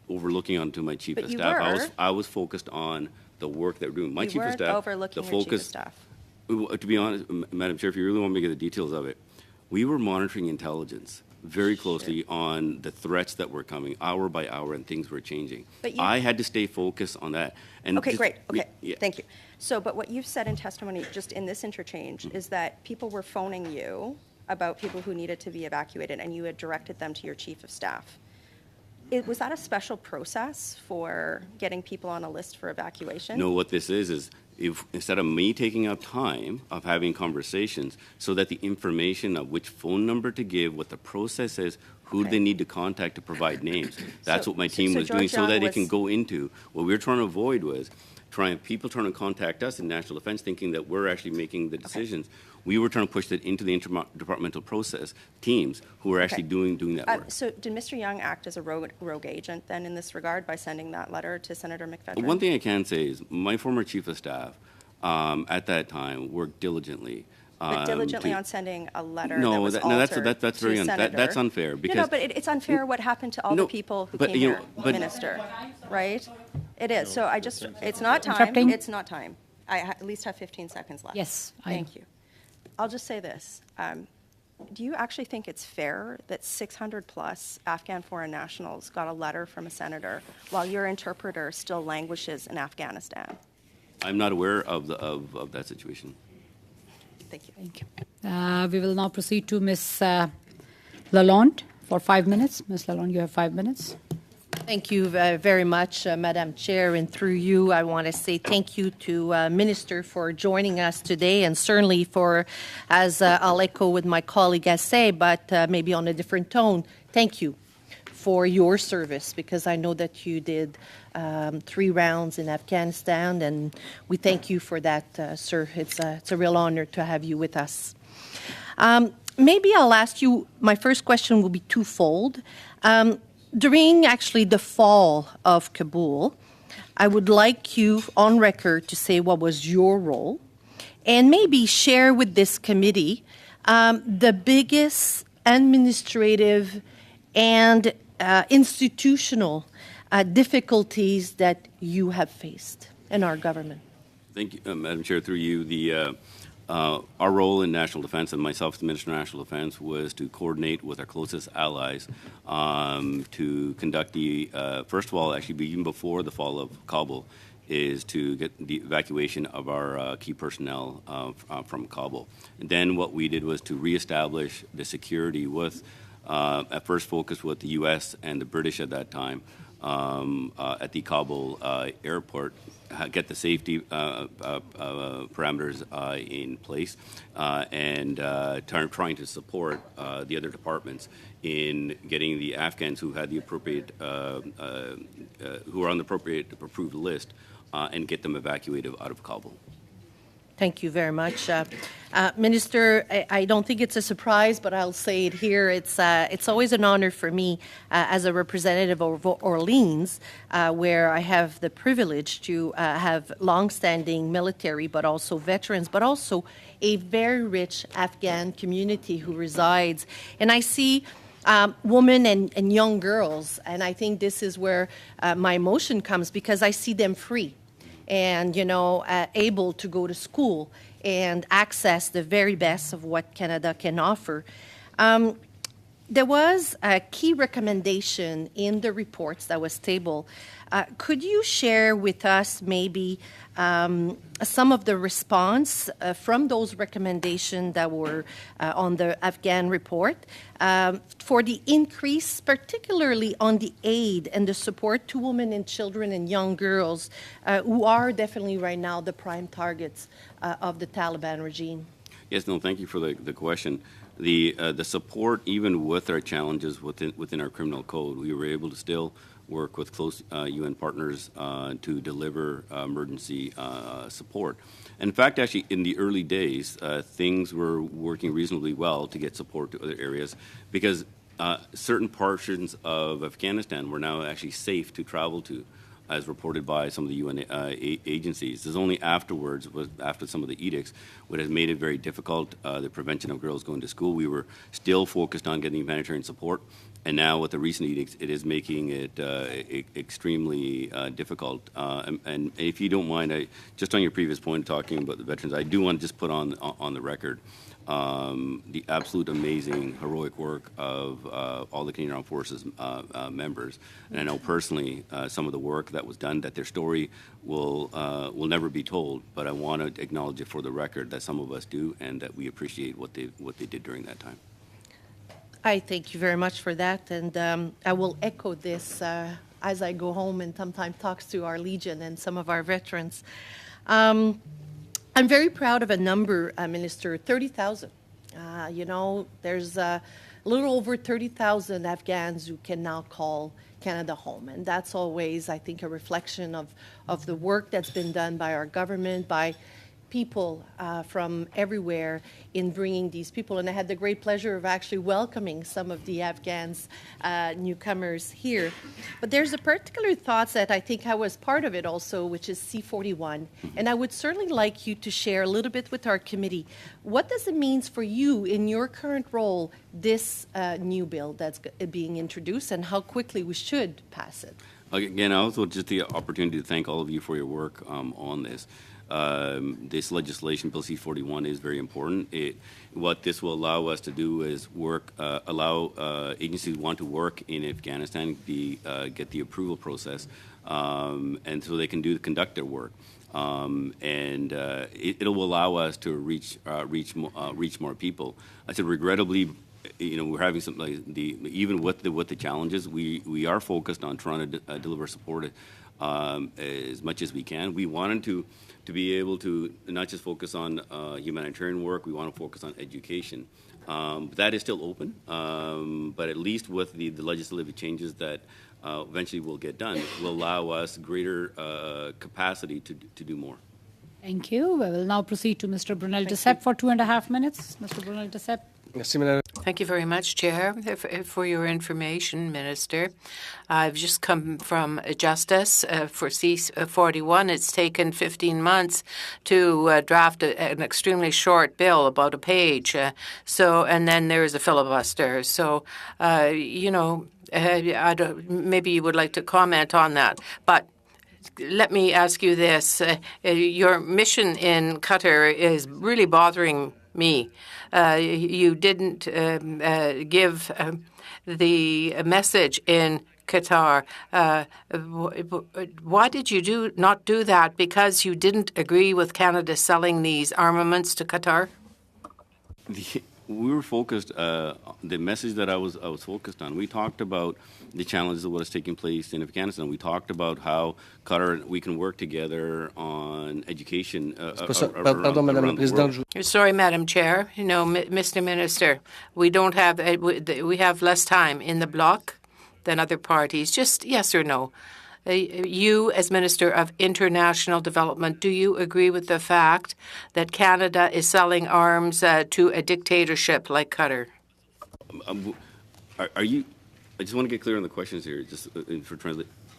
overlooking onto my chief But of you staff. were. I was focused on the work that we're doing. My You chief of weren't staff. overlooking the your focus, chief of staff. To be honest, Madam Chair, if you really want me to get the details of it, we were monitoring intelligence. very closely on the threats that were coming hour by hour, and things were changing. But you- I had to stay focused on that. And Okay, great. Okay, yeah. thank you. So, but what you've said in testimony, just in this interchange, is that people were phoning you about people who needed to be evacuated, and you had directed them to your chief of staff. Was that a special process for getting people on a list for evacuation? No, what this is if instead of me taking up time of having conversations so that the information of which phone number to give, what the process is, who they need to contact to provide names, that's what my team was doing, so that it can go into. What we were trying to avoid was people trying to contact us in national defense thinking that we're actually making the decisions. We were trying to push that into the interdepartmental process teams who are actually doing that work. So did Mr. Young act as a rogue agent then in this regard by sending that letter to Senator McFedrin? One thing I can say is my former chief of staff at that time worked diligently. But diligently on sending a letter that was that's altered very to Senator. that's unfair. Because No, but it's unfair what happened to all the people who came here, Minister, right? It is. So it's not time. Interrupting. It's not time. I at least have 15 seconds left. Yes, Thank you. I'll just say this. Do you actually think it's fair that 600 plus Afghan foreign nationals got a letter from a senator while your interpreter still languishes in Afghanistan? I'm not aware of that situation. Thank you. Thank you. We will now proceed to Ms. Lalonde for 5 minutes. Ms. Lalonde, you have 5 minutes. Thank you very much, Madam Chair, and through you, I want to say thank you to Minister for joining us today, and certainly for, as I'll echo with my colleague Assay, but maybe on a different tone, thank you for your service, because I know that you did 3 rounds in Afghanistan, and we thank you for that, sir. It's a real honor to have you with us. Maybe I'll ask you, my first question will be twofold. During actually the fall of Kabul, I would like you on record to say what was your role, and maybe share with this committee the biggest administrative and institutional difficulties that you have faced in our government. Thank you, Madam Chair. Through you, our role in national defense, and myself as the Minister of National Defense, was to coordinate with our closest allies to conduct the, first of all, actually even before the fall of Kabul, is to get the evacuation of our key personnel from Kabul. And then what we did was to reestablish the security with, at first focused with the U.S. and the British at that time, at the Kabul airport, get the safety parameters in place, and trying to support the other departments in getting the Afghans who had the appropriate, who are on the appropriate approved list, and get them evacuated out of Kabul. Thank you very much. Minister, I don't think it's a surprise, but I'll say it here. It's always an honor for me as a representative of Orleans, where I have the privilege to have longstanding military, but also veterans, but also a very rich Afghan community who resides. And I see women and young girls, and I think this is where my emotion comes, because I see them free and, able to go to school and access the very best of what Canada can offer. There was a key recommendation in the reports that was tabled. Could you share with us maybe some of the response from those recommendations that were on the Afghan report for the increase, particularly on the aid and the support to women and children and young girls who are definitely right now the prime targets of the Taliban regime? Yes, no, thank you for the question. The support, even with our challenges within our criminal code, we were able to still work with close UN partners to deliver emergency support. And in fact, actually, in the early days, things were working reasonably well to get support to other areas, because certain portions of Afghanistan were now actually safe to travel to. as reported by some of the UN agencies. It's only afterwards, after some of the edicts, what has made it very difficult, the prevention of girls going to school. We were still focused on getting humanitarian support, and now with the recent edicts, it is making it extremely difficult. And if you don't mind, just on your previous point talking about the veterans, I do want to just put on the record the absolute amazing heroic work of all the Canadian Armed Forces members. And I know personally some of the work that was done, that their story will never be told, but I want to acknowledge it for the record that some of us do, and that we appreciate what they did during that time. I thank you very much for that, and I will echo this as I go home and sometimes talk to our Legion and some of our veterans. I'm very proud of a number, Minister, 30,000. There's a little over 30,000 Afghans who can now call Canada home. And that's always, I think, a reflection of the work that's been done by our government, by people from everywhere in bringing these people. And I had the great pleasure of actually welcoming some of the Afghans newcomers here. But there's a particular thought that I think I was part of it also, which is C-41. And I would certainly like you to share a little bit with our committee. What does it mean for you in your current role, this new bill that's being introduced, and how quickly we should pass it? Again, I also just the opportunity to thank all of you for your work on this. This legislation, Bill C-41, is very important. What this will allow us to do is allow agencies who want to work in Afghanistan get the approval process, and so they can conduct their work. It will allow us to reach more people. I said, regrettably, we're having some even with the challenges, we are focused on trying to deliver support as much as we can. We wanted to be able to not just focus on humanitarian work, we want to focus on education. That is still open, but at least with the legislative changes that eventually will get done, will allow us greater capacity to do more. Thank you. We will now proceed to Mr. Brunel-Desaep for 2.5 minutes. Mr. Brunel-Desaep. Thank you very much, Chair, for your information, Minister. I've just come from Justice for C-41. It's taken 15 months to draft an extremely short bill, about a page. And then there's a filibuster. So, maybe you would like to comment on that. But let me ask you this. Your mission in Qatar is really bothering me. You didn't give the message in Qatar. Why did you not do that? Because you didn't agree with Canada selling these armaments to Qatar? We were focused. The message that I was focused on. We talked about the challenges of what is taking place in Afghanistan. We talked about how Qatar we can work together on education around the world. Sorry, Madam Chair. Mr. Minister, we have less time in the bloc than other parties. Just yes or no. You, as Minister of International Development, do you agree with the fact that Canada is selling arms to a dictatorship like Qatar? Are you? I just want to get clear on the questions here, just for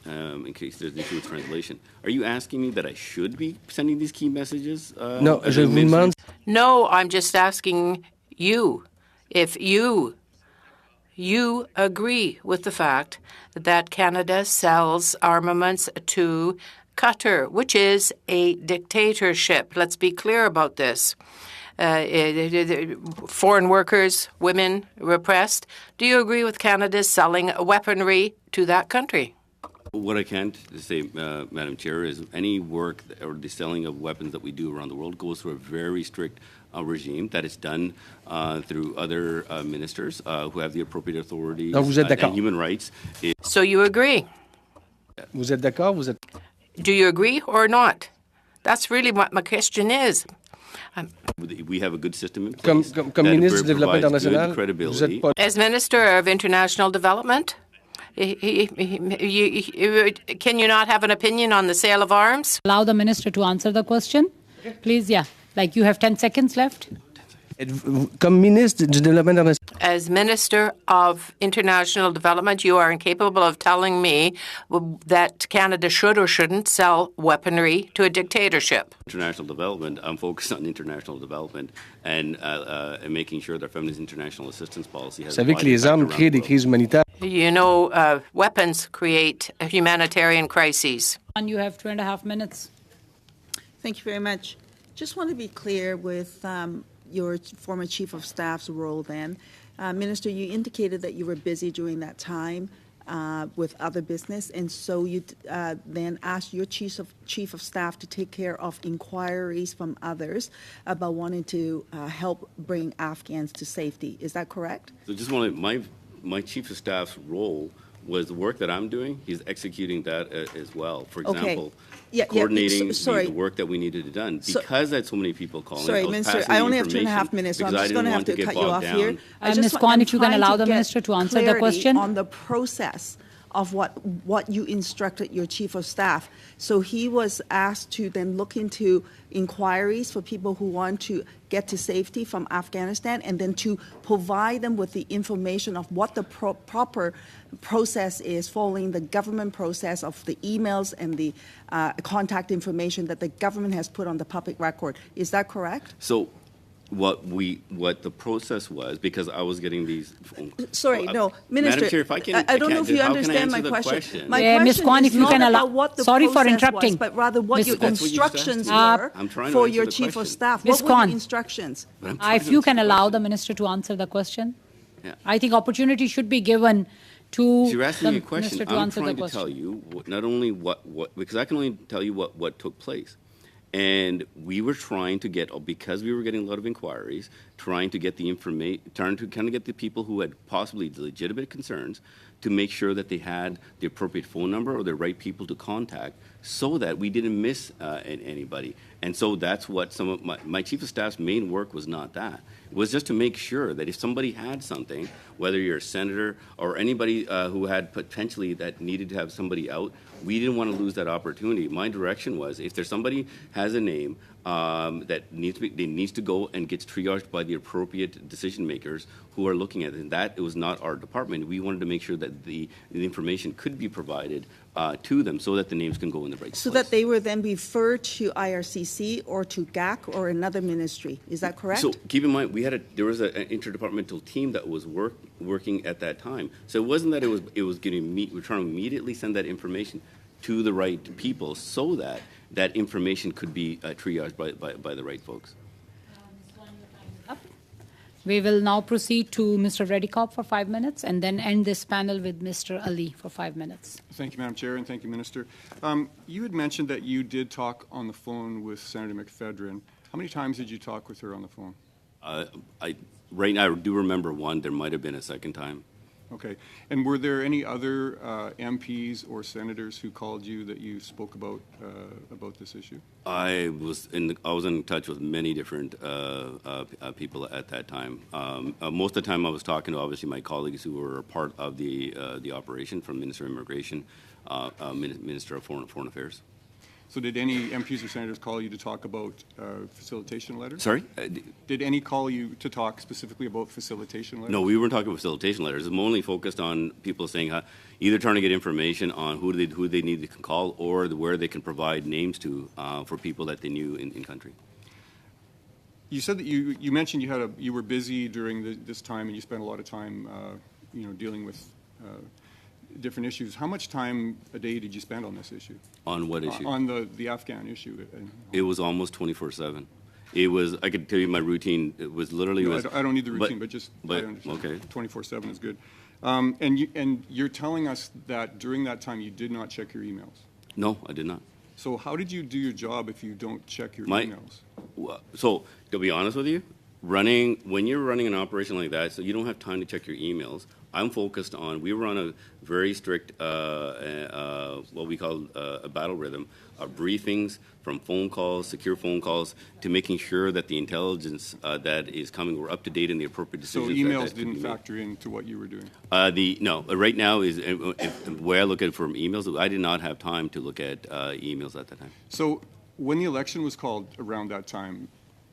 in case there's an issue with translation. Are you asking me that I should be sending these key messages? No, je vous demande. No, I'm just asking you if you agree with the fact that Canada sells armaments to Qatar, which is a dictatorship. Let's be clear about this. Foreign workers, women repressed. Do you agree with Canada selling weaponry to that country? What I can say, Madam Chair, is any work or the selling of weapons that we do around the world goes through a very strict regime that is done through other ministers who have the appropriate authorities and human rights. So you agree? Vous êtes d'accord? Do you agree or not? That's really what my question is. We have a good system in place Comme ministre du Développement International, credibility. vous êtes pas... As Minister of International Development, can you not have an opinion on the sale of arms? Allow the Minister to answer the question. Please, yeah. You have 10 seconds left. Comme ministre du Développement international, As Minister of International Development, you are incapable of telling me that Canada should or shouldn't sell weaponry to a dictatorship. International development, I'm focused on international development and making sure that Feminist International Assistance Policy has vous savez que les armes créent des crises humanitaires. You know, weapons create humanitarian crises. And you have 2.5 minutes. Thank you very much. Just want to be clear with your former chief of staff's role then. Minister, you indicated that you were busy during that time with other business, and so you then asked your chief of staff to take care of inquiries from others about wanting to help bring Afghans to safety. Is that correct? So just want to, my chief of staff's role was the work that I'm doing. He's executing that as well. For example, coordinating the work that we needed done. Because I had so many people calling. Sorry, Minister, I only have 2.5 minutes, so I'm just going to have to cut you off here. Ms. Kwan, if you can allow the Minister to answer the question. On the process of what you instructed your chief of staff. So he was asked to then look into inquiries for people who want to get to safety from Afghanistan, and then to provide them with the information of what the proper process is following the government process of the emails and the contact information that the government has put on the public record. Is that correct? So what the process was, because I was getting these phone calls. Sorry, no, Minister. Madam Chair, if I can, I don't know if you understand my question. My question Ms. Kwan, if is you can not allow. about what the Sorry for process interrupting. was, but rather what your instructions were for your chief of staff. Ms. What were Kwan, your instructions? If you can allow the Minister to answer the question. Yeah. I think opportunity should be given to You're asking me a the question. Minister to I'm answer the trying to question. tell you not only what because I can only tell you what took place. And we were trying to get, because we were getting a lot of inquiries, trying to get the information, trying to kind of get the people who had possibly legitimate concerns to make sure that they had the appropriate phone number or the right people to contact so that we didn't miss anybody. And so that's what some of my chief of staff's main work was not that. It was just to make sure that if somebody had something, whether you're a senator or anybody who had potentially that needed to have somebody out, we didn't want to lose that opportunity. My direction was, if there's somebody has a name that needs to go and gets triaged by the appropriate decision makers who are looking at it, and that it was not our department. We wanted to make sure that the information could be provided to them so that the names can go in the right place. So that they were then referred to IRCC or to GAC or another ministry. Is that correct? So keep in mind, there was an interdepartmental team that was working at that time. So it wasn't that it was getting we're trying to immediately send that information to the right people so that that information could be triaged by the right folks. We will now proceed to Mr. Reddycop for 5 minutes and then end this panel with Mr. Ali for 5 minutes. Thank you, Madam Chair, and thank you, Minister. You had mentioned that you did talk on the phone with Senator McFedrin. How many times did you talk with her on the phone? Right now, I do remember one. There might have been a second time. Okay. And were there any other MPs or senators who called you that you spoke about this issue? I was in touch with many different people at that time. Most of the time, I was talking to obviously my colleagues who were part of the operation, from Minister of Immigration, Minister of Foreign Affairs. So did any MPs or senators call you to talk about facilitation letters? Sorry? Did any call you to talk specifically about facilitation letters? No, we weren't talking about facilitation letters. I'm only focused on people saying either trying to get information on who they need to call or where they can provide names to for people that they knew in country. You said that you mentioned you were busy during this time and you spent a lot of time dealing with different issues. How much time a day did you spend on this issue? On what issue? On the Afghan issue. It was almost 24/7. It was. I could tell you my routine. It was literally. No, I don't need the routine, but okay. 24/7 is good. And you're telling us that during that time you did not check your emails. No, I did not. So how did you do your job if you don't check your emails? So to be honest with you, when you're running an operation like that, so you don't have time to check your emails. I'm focused on, we were on a very strict, what we call a battle rhythm, of briefings, from phone calls, secure phone calls, to making sure that the intelligence that is coming were up to date in the appropriate decisions. So emails didn't factor into what you were doing? No, right now is the way I look at it from emails, I did not have time to look at emails at that time. So when the election was called around that time,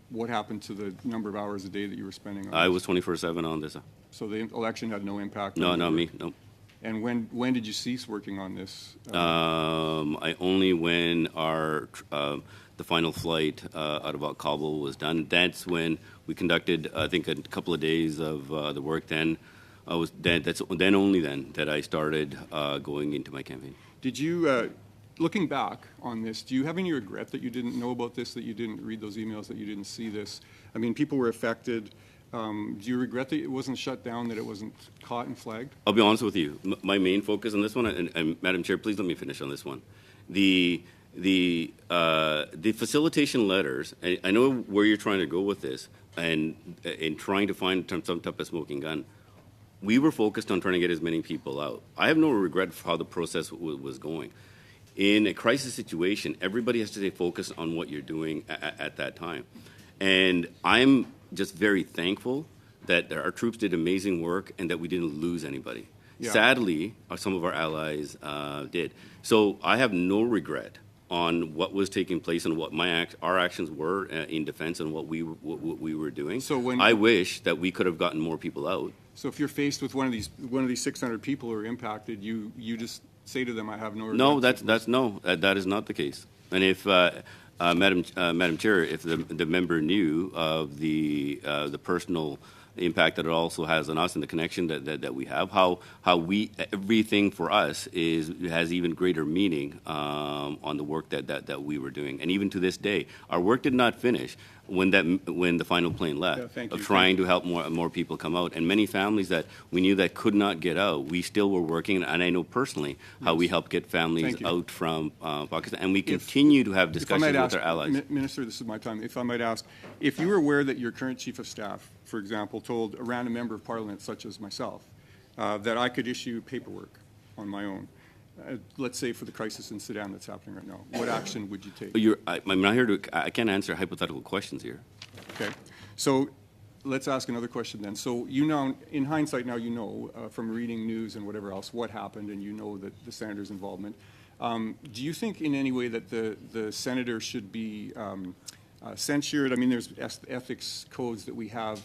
what happened to the number of hours a day that you were spending on I this? was 24/7 on this. So the election had no impact on No, your not work? me. No. And when did you cease working on this? I only when the final flight out of Kabul was done. That's when we conducted, I think, a couple of days of the work. Then that's only then that I started going into my campaign. Did you, looking back on this, do you have any regret that you didn't know about this, that you didn't read those emails, that you didn't see this? I mean, people were affected. Do you regret that it wasn't shut down, that it wasn't caught and flagged? I'll be honest with you. My main focus on this one, and Madam Chair, please let me finish on this one. The facilitation letters. I know where you're trying to go with this, and in trying to find some type of smoking gun. We were focused on trying to get as many people out. I have no regret for how the process was going. In a crisis situation, everybody has to stay focused on what you're doing at that time. And I'm just very thankful that our troops did amazing work and that we didn't lose anybody. Yeah. Sadly, some of our allies did. So I have no regret on what was taking place and what our actions were in defense and what we were doing. So I wish that we could have gotten more people out. So if you're faced with one of these 600 people who are impacted, you just say to them, "I have no regrets." No, that is not the case. And if Madam Chair, if the member knew of the personal impact that it also has on us and the connection that we have, how everything for us has even greater meaning on the work that we were doing. And even to this day, our work did not finish when the final plane left, trying to help more people come out. And many families that we knew that could not get out, we still were working, and I know personally how we helped get families out from Pakistan, and we continue to have discussions with our allies. Minister, this is my time. If I might ask, if you were aware that your current Chief of Staff, for example, told a random member of Parliament, such as myself, that I could issue paperwork on my own, let's say for the crisis in Sudan that's happening right now, what action would you take? I'm not here to. I can't answer hypothetical questions here. Okay, so let's ask another question then. So you know, in hindsight, now you know from reading news and whatever else what happened, and you know that the senator's involvement. Do you think in any way that the senator should be censured? I mean, there's ethics codes that we have.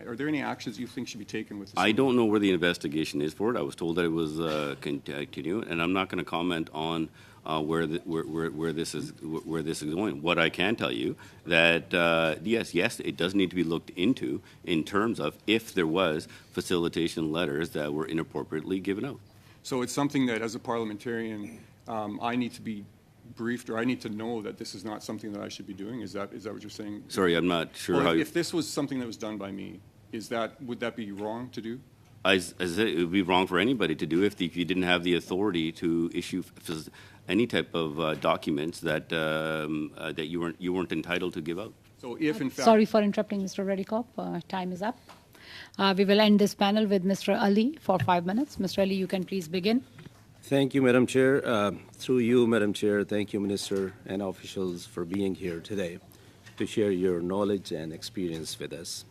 Are there any actions you think should be taken with this? I don't know where the investigation is for it. I was told that it was continuing, and I'm not going to comment on where this is going. What I can tell you that yes, it does need to be looked into in terms of if there was facilitation letters that were inappropriately given out. So it's something that, as a parliamentarian, I need to be briefed, or I need to know that this is not something that I should be doing? Is that what you're saying? Sorry, I'm not sure how. If this was something that was done by me, would that be wrong to do? As I said, it would be wrong for anybody to do if you didn't have the authority to issue any type of documents that you weren't entitled to give out. So if in fact. Sorry for interrupting, Mr. Reddycop. Time is up. We will end this panel with Mr. Ali for 5 minutes. Mr. Ali, you can please begin. Thank you, Madam Chair. Through you, Madam Chair, thank you, Minister and officials, for being here today to share your knowledge and experience with us.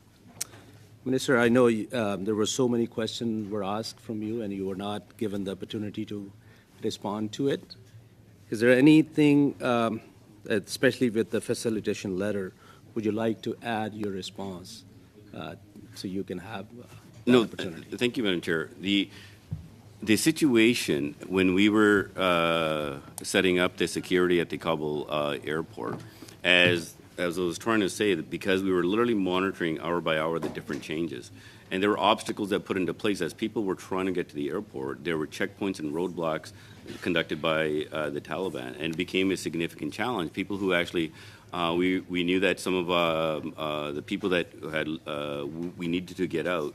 Minister, I know there were so many questions were asked from you, and you were not given the opportunity to respond to it. Is there anything, especially with the facilitation letter, would you like to add your response so you can have that opportunity? Thank you, Madam Chair. The situation when we were setting up the security at the Kabul airport, as I was trying to say, that because we were literally monitoring hour by hour the different changes, and there were obstacles that put into place as people were trying to get to the airport. There were checkpoints and roadblocks conducted by the Taliban, and it became a significant challenge. People who actually, we knew that some of the people that we needed to get out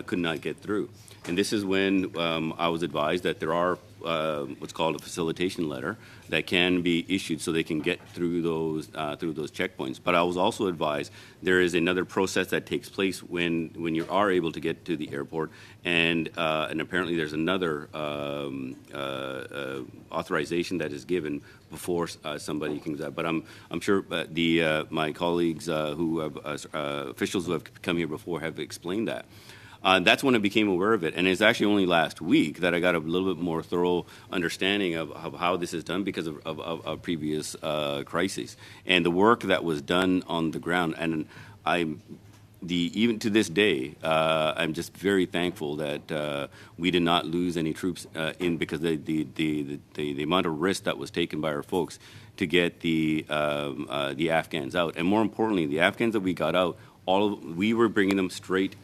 could not get through. And this is when I was advised that there are what's called a facilitation letter that can be issued so they can get through those checkpoints. But I was also advised there is another process that takes place when you are able to get to the airport, and apparently there's another authorization that is given before somebody comes out. But I'm sure my colleagues officials who have come here before have explained that. That's when I became aware of it. And it's actually only last week that I got a little bit more thorough understanding of how this is done because of previous crises. And the work that was done on the ground, and even to this day, I'm just very thankful that we did not lose any troops because the amount of risk that was taken by our folks to get the Afghans out, and more importantly, the Afghans that we got out, we were bringing them straight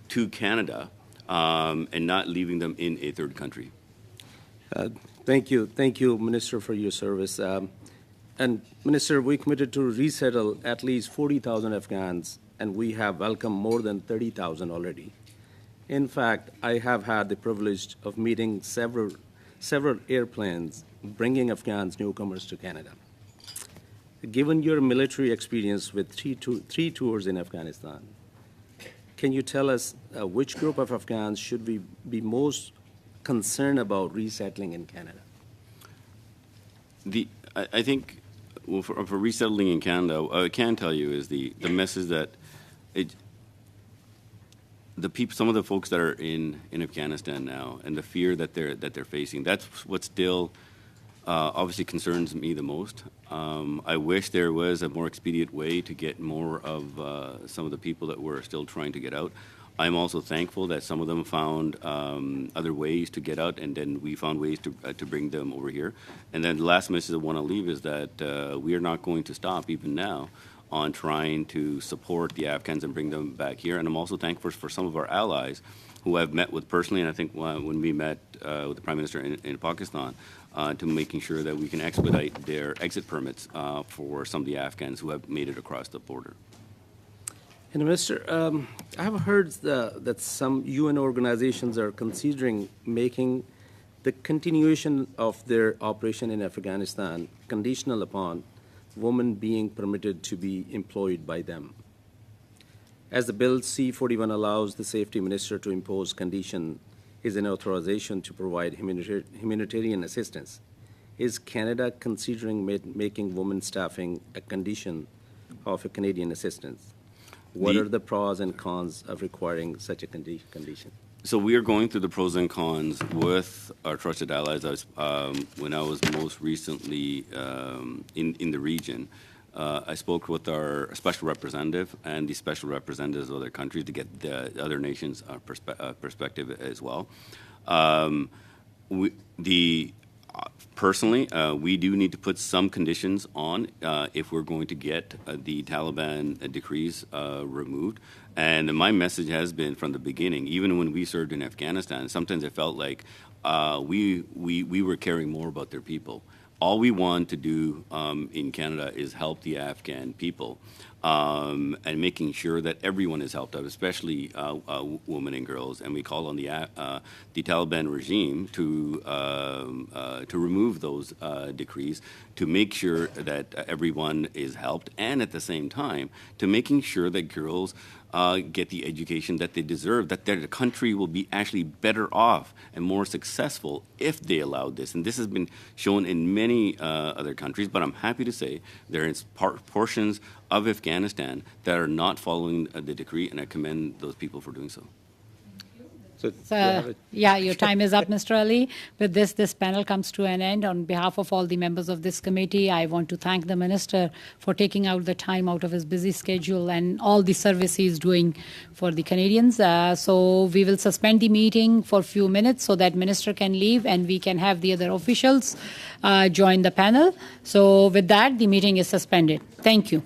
to Canada and not leaving them in a third country. Thank you, Minister, for your service. And Minister, we committed to resettle at least 40,000 Afghans, and we have welcomed more than 30,000 already. In fact, I have had the privilege of meeting several airplanes bringing Afghans newcomers to Canada. Given your military experience with three tours in Afghanistan, can you tell us which group of Afghans should we be most concerned about resettling in Canada? I think for resettling in Canada, what I can tell you is the message that some of the folks that are in Afghanistan now and the fear that they're facing, that's what still obviously concerns me the most. I wish there was a more expedient way to get more of some of the people that were still trying to get out. I'm also thankful that some of them found other ways to get out, and then we found ways to bring them over here. And then the last message I want to leave is that we are not going to stop even now on trying to support the Afghans and bring them back here. And I'm also thankful for some of our allies who I've met with personally, and I think when we met with the Prime Minister in Pakistan, to making sure that we can expedite their exit permits for some of the Afghans who have made it across the border. And Minister, I have heard that some UN organizations are considering making the continuation of their operation in Afghanistan conditional upon women being permitted to be employed by them. As the Bill C-41 allows the Safety Minister to impose condition is an authorization to provide humanitarian assistance, is Canada considering making women staffing a condition of a Canadian assistance? What are the pros and cons of requiring such a condition? So we are going through the pros and cons with our trusted allies. When I was most recently in the region, I spoke with our special representative and the special representatives of other countries to get the other nations' perspective as well. Personally, we do need to put some conditions on if we're going to get the Taliban decrees removed. And my message has been from the beginning, even when we served in Afghanistan, sometimes it felt like we were caring more about their people. All we want to do in Canada is help the Afghan people and making sure that everyone is helped out, especially women and girls. And we call on the Taliban regime to remove those decrees, to make sure that everyone is helped, and at the same time to making sure that girls get the education that they deserve, that their country will be actually better off and more successful if they allowed this. And this has been shown in many other countries, but I'm happy to say there is portions of Afghanistan that are not following the decree, and I commend those people for doing so. Yeah, your time is up, Mr. Ali. With this panel comes to an end. On behalf of all the members of this committee, I want to thank the Minister for taking out the time out of his busy schedule and all the service he's doing for the Canadians. So we will suspend the meeting for a few minutes so that Minister can leave and we can have the other officials join the panel. So with that, the meeting is suspended. Thank you.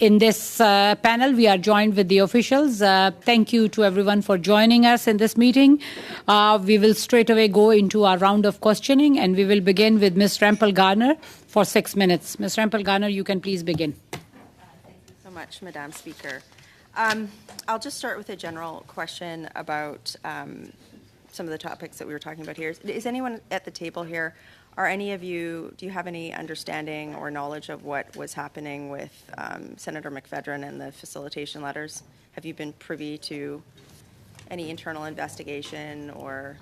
In this panel, we are joined with the officials. Thank you to everyone for joining us in this meeting. We will straight away go into our round of questioning, and we will begin with Ms. Rempel Garner for 6 minutes. Ms. Rempel Garner, you can please begin. Thank you so much, Madam Speaker. I'll just start with a general question about some of the topics that we were talking about here. Is anyone at the table here? Are any of you, do you have any understanding or knowledge of what was happening with Senator McFedrin and the facilitation letters? Have you been privy to any internal investigation or?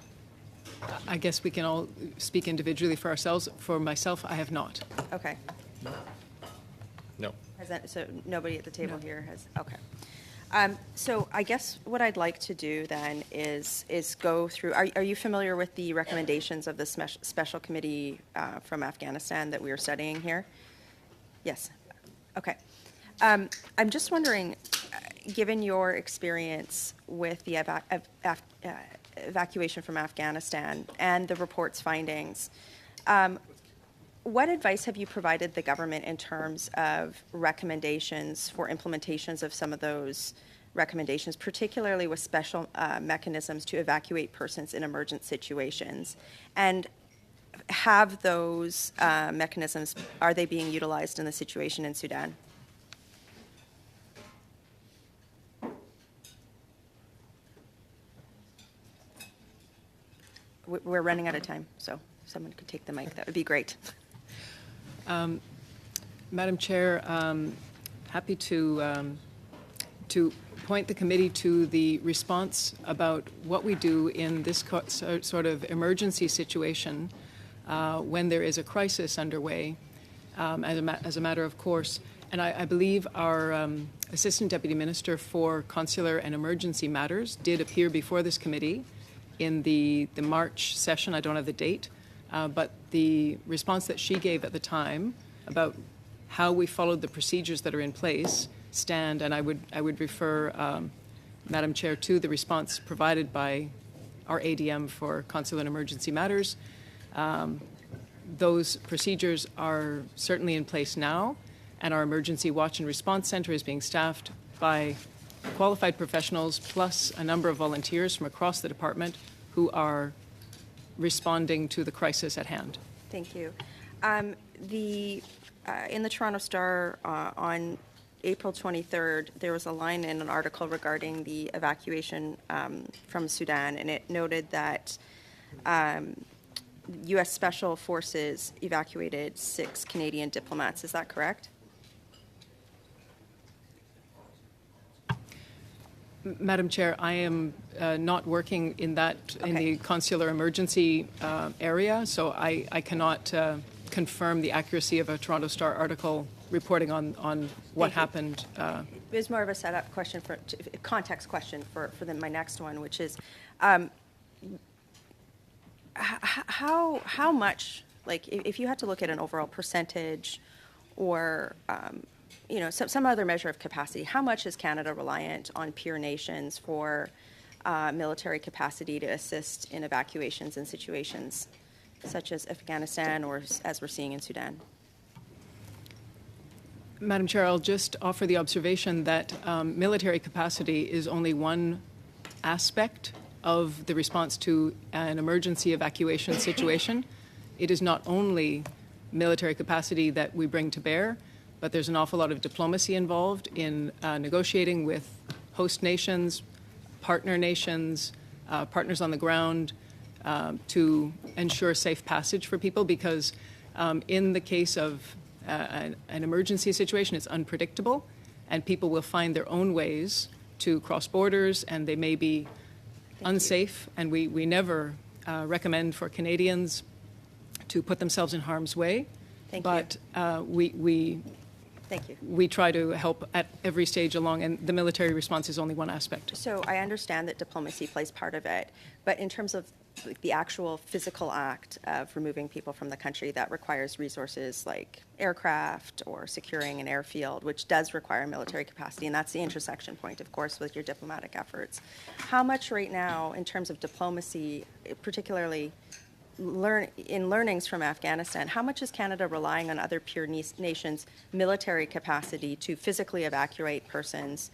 I guess we can all speak individually for ourselves. For myself, I have not. Okay. No. So nobody at the table here has, okay. So I guess what I'd like to do then is go through, are you familiar with the recommendations of the special committee from Afghanistan that we are studying here? Yes. Okay. I'm just wondering, given your experience with the evacuation from Afghanistan and the report's findings, what advice have you provided the government in terms of recommendations for implementations of some of those recommendations, particularly with special mechanisms to evacuate persons in emergent situations? And have those mechanisms, are they being utilized in the situation in Sudan? We're running out of time, so if someone could take the mic, that would be great. Madam Chair, happy to point the committee to the response about what we do in this sort of emergency situation when there is a crisis underway, as a matter of course. And I believe our Assistant Deputy Minister for Consular and Emergency Matters did appear before this committee in the March session. I don't have the date, but the response that she gave at the time about how we followed the procedures that are in place stand, and I would refer, Madam Chair, to the response provided by our ADM for Consular and Emergency Matters. Those procedures are certainly in place now, and our Emergency Watch and Response Centre is being staffed by qualified professionals plus a number of volunteers from across the department who are responding to the crisis at hand. Thank you. In the Toronto Star on April 23rd, there was a line in an article regarding the evacuation from Sudan, and it noted that U.S. Special Forces evacuated 6 Canadian diplomats. Is that correct? Madam Chair, I am not working in the consular emergency area, so I cannot confirm the accuracy of a Toronto Star article reporting on what happened. It was more of a setup question context question for my next one, which is how much, like, if you had to look at an overall percentage or some other measure of capacity, how much is Canada reliant on peer nations for military capacity to assist in evacuations in situations such as Afghanistan or as we're seeing in Sudan? Madam Chair, I'll just offer the observation that military capacity is only one aspect of the response to an emergency evacuation situation. It is not only military capacity that we bring to bear, but there's an awful lot of diplomacy involved in negotiating with host nations, partner nations, partners on the ground to ensure safe passage for people, because in the case of an emergency situation, it's unpredictable, and people will find their own ways to cross borders, and they may be unsafe, and we never recommend for Canadians to put themselves in harm's way. But we try to help at every stage along, and the military response is only one aspect. So I understand that diplomacy plays part of it, but in terms of the actual physical act of removing people from the country, that requires resources like aircraft or securing an airfield, which does require military capacity, and that's the intersection point, of course, with your diplomatic efforts. How much right now, in terms of diplomacy, particularly in learnings from Afghanistan, how much is Canada relying on other peer nations' military capacity to physically evacuate persons,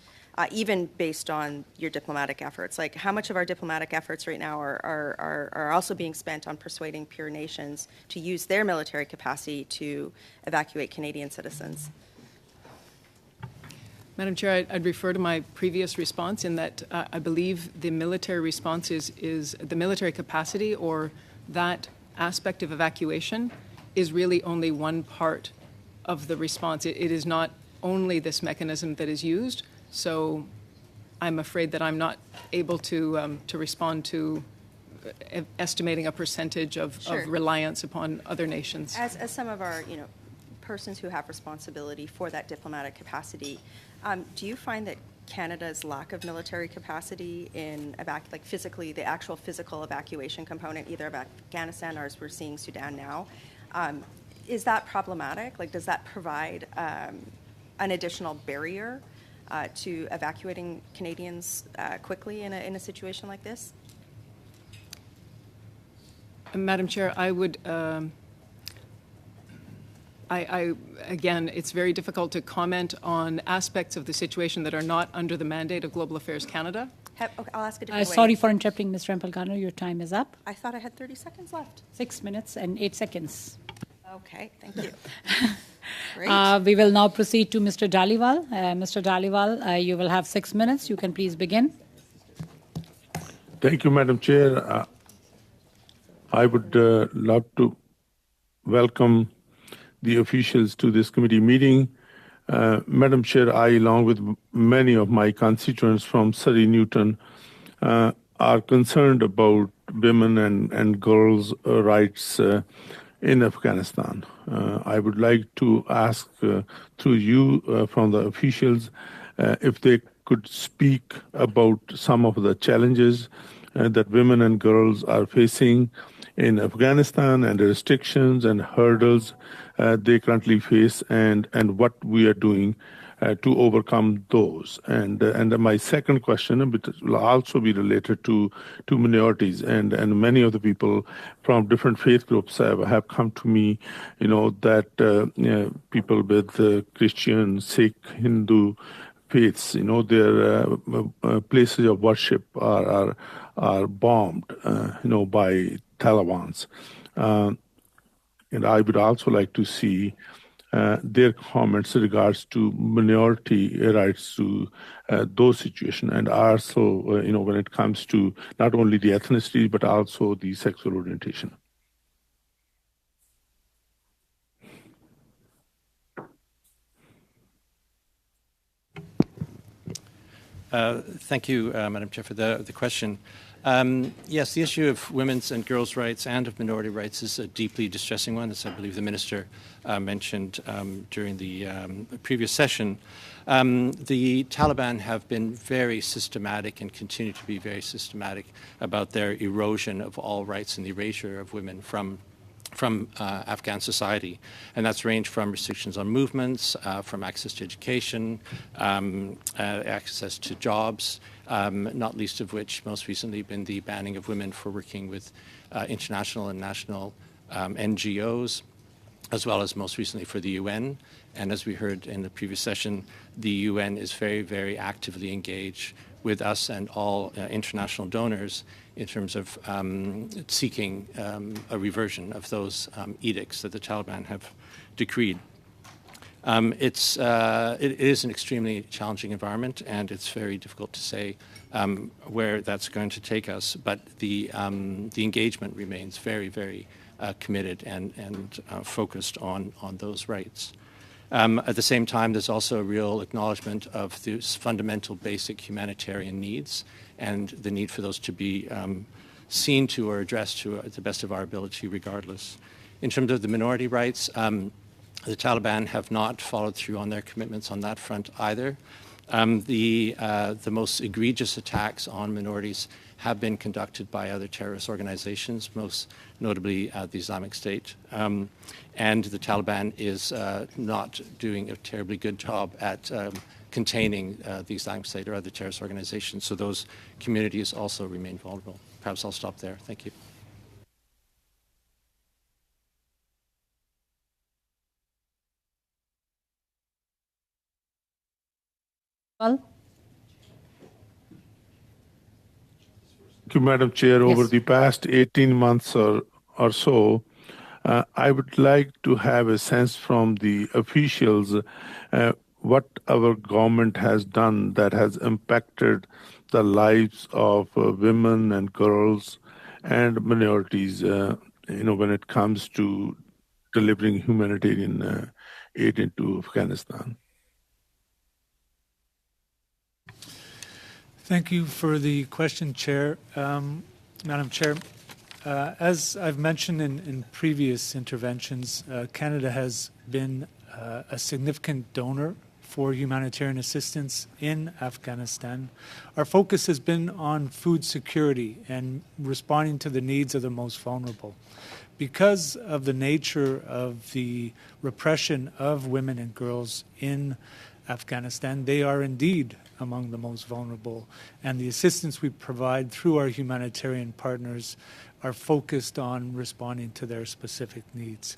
even based on your diplomatic efforts? Like, how much of our diplomatic efforts right now are also being spent on persuading peer nations to use their military capacity to evacuate Canadian citizens? Madam Chair, I'd refer to my previous response in that I believe the military response is the military capacity, or that aspect of evacuation is really only one part of the response. It is not only this mechanism that is used, so I'm afraid that I'm not able to respond to estimating a percentage of reliance upon other nations. As some of our persons who have responsibility for that diplomatic capacity, do you find that Canada's lack of military capacity in physically, the actual physical evacuation component, either of Afghanistan or as we're seeing Sudan now, is that problematic? Like, does that provide an additional barrier to evacuating Canadians quickly in a situation like this? Madam Chair, I would. Again, it's very difficult to comment on aspects of the situation that are not under the mandate of Global Affairs Canada. Okay, I'll ask a different way. Sorry for interrupting, Ms. Rempel-Garner. Your time is up. I thought I had 30 seconds left. 6 minutes and 8 seconds. Okay, thank you. Great. We will now proceed to Mr. Dhaliwal. Mr. Dhaliwal, you will have 6 minutes. You can please begin. Thank you, Madam Chair. I would love to welcome the officials to this committee meeting. Madam Chair, I, along with many of my constituents from Surrey Newton, are concerned about women and girls' rights in Afghanistan. I would like to ask through you from the officials if they could speak about some of the challenges that women and girls are facing in Afghanistan, and the restrictions and hurdles they currently face, and what we are doing to overcome those. And my second question will also be related to minorities, and many of the people from different faith groups have come to me, that people with Christian, Sikh, Hindu faiths, their places of worship are bombed, by Talibans. And I would also like to see their comments in regards to minority rights to those situations, and also, when it comes to not only the ethnicity, but also the sexual orientation. Thank you, Madam Chair, for the question. Yes, the issue of women's and girls' rights and of minority rights is a deeply distressing one, as I believe the Minister mentioned during the previous session. The Taliban have been very systematic and continue to be very systematic about their erosion of all rights and the erasure of women from Afghan society. And that's ranged from restrictions on movements, from access to education, access to jobs, not least of which most recently been the banning of women for working with international and national NGOs, as well as most recently for the UN. And as we heard in the previous session, the UN is very, very actively engaged with us and all international donors in terms of seeking a reversion of those edicts that the Taliban have decreed. It is an extremely challenging environment, and it's very difficult to say where that's going to take us. But the engagement remains very, very committed and focused on those rights. At the same time, there's also a real acknowledgement of these fundamental basic humanitarian needs and the need for those to be seen to or addressed to the best of our ability regardless. In terms of the minority rights, the Taliban have not followed through on their commitments on that front either. The most egregious attacks on minorities have been conducted by other terrorist organizations, most notably the Islamic State. And the Taliban is not doing a terribly good job at containing the Islamic State or other terrorist organizations. So those communities also remain vulnerable. Perhaps I'll stop there. Thank you. Thank you, Madam Chair. Over the past 18 months or so, I would like to have a sense from the officials what our government has done that has impacted the lives of women and girls and minorities, when it comes to delivering humanitarian aid into Afghanistan. Thank you for the question, Chair. Madam Chair, as I've mentioned in previous interventions, Canada has been a significant donor for humanitarian assistance in Afghanistan. Our focus has been on food security and responding to the needs of the most vulnerable. Because of the nature of the repression of women and girls in Afghanistan, they are indeed among the most vulnerable, and the assistance we provide through our humanitarian partners are focused on responding to their specific needs.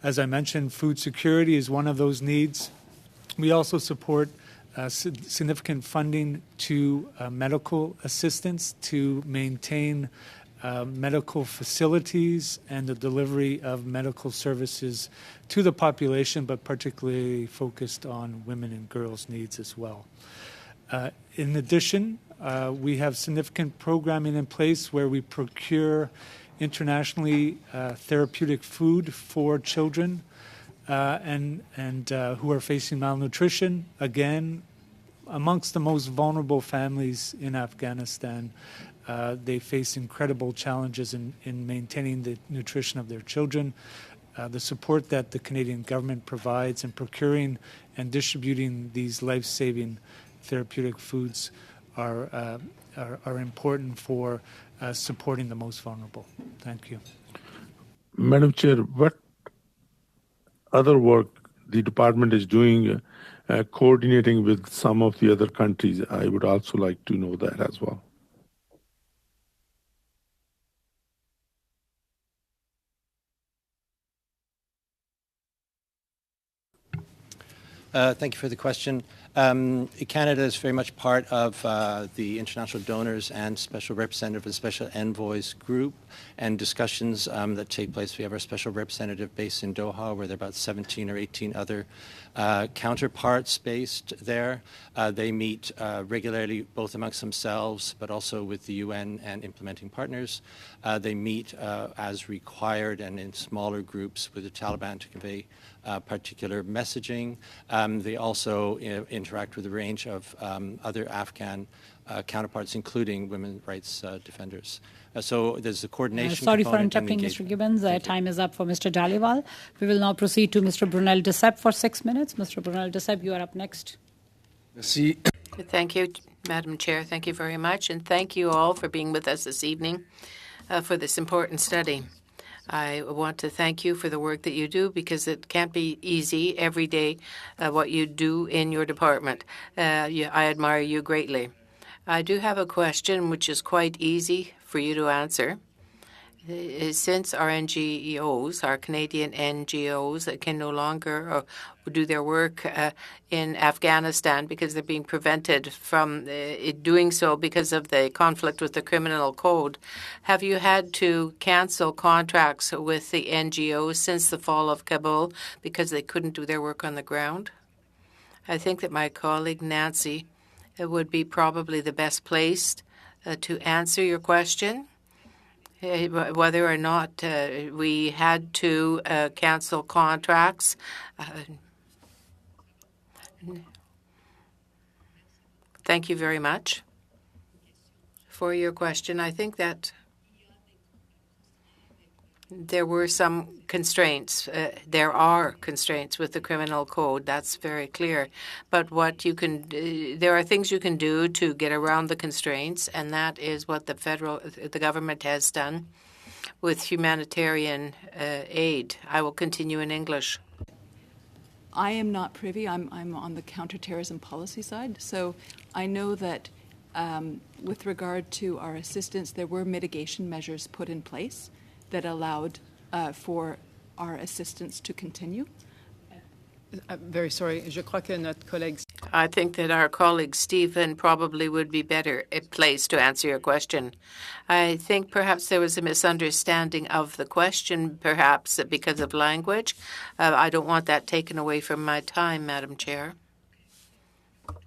As I mentioned, food security is one of those needs. We also support significant funding to medical assistance to maintain medical facilities and the delivery of medical services to the population, but particularly focused on women and girls' needs as well. In addition, we have significant programming in place where we procure internationally therapeutic food for children and who are facing malnutrition. Again, amongst the most vulnerable families in Afghanistan, they face incredible challenges in maintaining the nutrition of their children. The support that the Canadian government provides in procuring and distributing these life-saving therapeutic foods are important for supporting the most vulnerable. Thank you. Madam Chair, what other work the department is doing coordinating with some of the other countries? I would also like to know that as well. Thank you for the question. Canada is very much part of the international donors and special representative and special envoys group and discussions that take place. We have our special representative based in Doha, where there are about 17 or 18 other counterparts based there. They meet regularly, both amongst themselves, but also with the UN and implementing partners. They meet as required and in smaller groups with the Taliban to convey particular messaging. They also interact with a range of other Afghan counterparts, including women's rights defenders. So there's a coordination Sorry for component and interrupting, Mr. Gibbons. Thank you. Time is up for Mr. Dhaliwal. We will now proceed to Mr. Brunel Desep for 6 minutes. Mr. Brunel Desep, you are up next. Merci. Thank you, Madam Chair. Thank you very much. And thank you all for being with us this evening for this important study. I want to thank you for the work that you do because it can't be easy every day what you do in your department. I admire you greatly. I do have a question which is quite easy for you to answer. Since our NGOs, our Canadian NGOs, can no longer do their work in Afghanistan because they're being prevented from doing so because of the conflict with the criminal code, have you had to cancel contracts with the NGOs since the fall of Kabul because they couldn't do their work on the ground? I think that my colleague Nancy would be probably the best placed to answer your question. Whether or not we had to cancel contracts. Thank you very much for your question. I think that there were some constraints. There are constraints with the criminal code. That's very clear. But what you can, there are things you can do to get around the constraints, and that is what the government has done with humanitarian aid. I will continue in English. I am not privy. I'm on the counterterrorism policy side. So I know that with regard to our assistance, there were mitigation measures put in place that allowed for our assistance to continue. I'm very sorry. Je crois que notre collègue. I think that our colleague Stephen probably would be better placed to answer your question. I think perhaps there was a misunderstanding of the question, perhaps because of language. I don't want that taken away from my time, Madam Chair.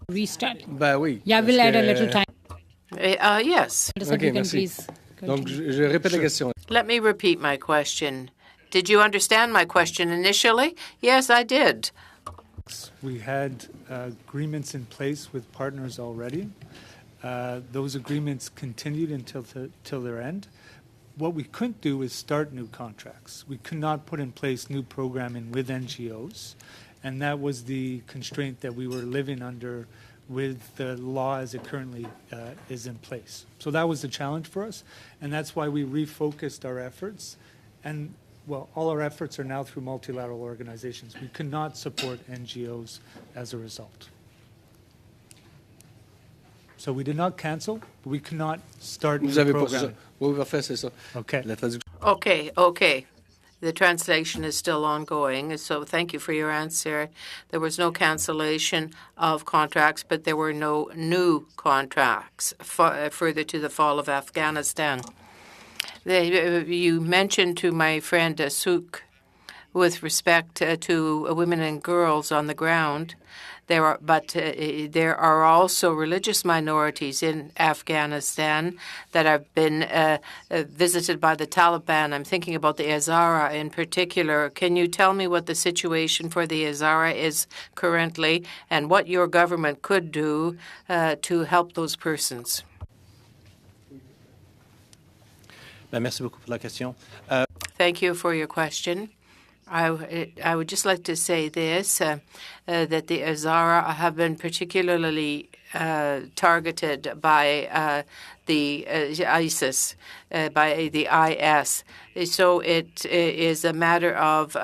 Restart. Ben oui. Yeah, we'll add a little time. Yes. Okay, merci. Donc, je répète la question. Let me repeat my question. Did you understand my question initially? Yes, I did. We had agreements in place with partners already. Those agreements continued until their end. What we couldn't do is start new contracts. We could not put in place new programming with NGOs, and that was the constraint that we were living under with the law as it currently is in place. So that was the challenge for us, and that's why we refocused our efforts. And, well, all our efforts are now through multilateral organizations. We could not support NGOs as a result. So we did not cancel, but we could not start new programming. Oui, parfait, c'est ça. Okay. Okay. The translation is still ongoing, so thank you for your answer. There was no cancellation of contracts, but there were no new contracts further to the fall of Afghanistan. You mentioned to my friend Souk with respect to women and girls on the ground. There are also religious minorities in Afghanistan that have been visited by the Taliban. I'm thinking about the Hazara in particular. Can you tell me what the situation for the Hazara is currently and what your government could do to help those persons? Merci beaucoup pour la question. Thank you for your question. I would just like to say this, that the Hazara have been particularly targeted by the ISIS, by the IS. So it is a matter of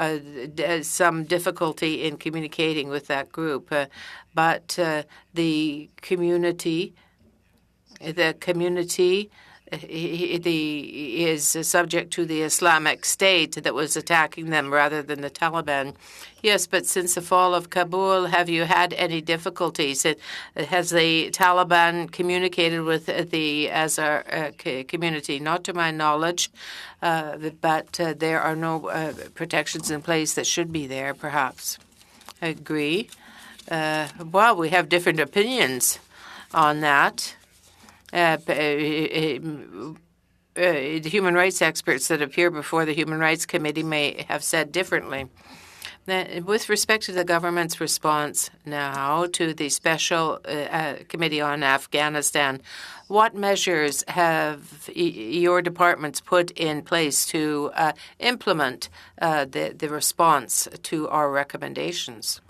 some difficulty in communicating with that group. But the community is subject to the Islamic State that was attacking them rather than the Taliban. Yes, but since the fall of Kabul, have you had any difficulties? Has the Taliban communicated with the Azar community? Not to my knowledge, but there are no protections in place that should be there, perhaps. I agree. Well, we have different opinions on that. The human rights experts that appear before the Human Rights Committee may have said differently. With respect to the government's response now to the Special Committee on Afghanistan, what measures have your departments put in place to implement the response to our recommendations?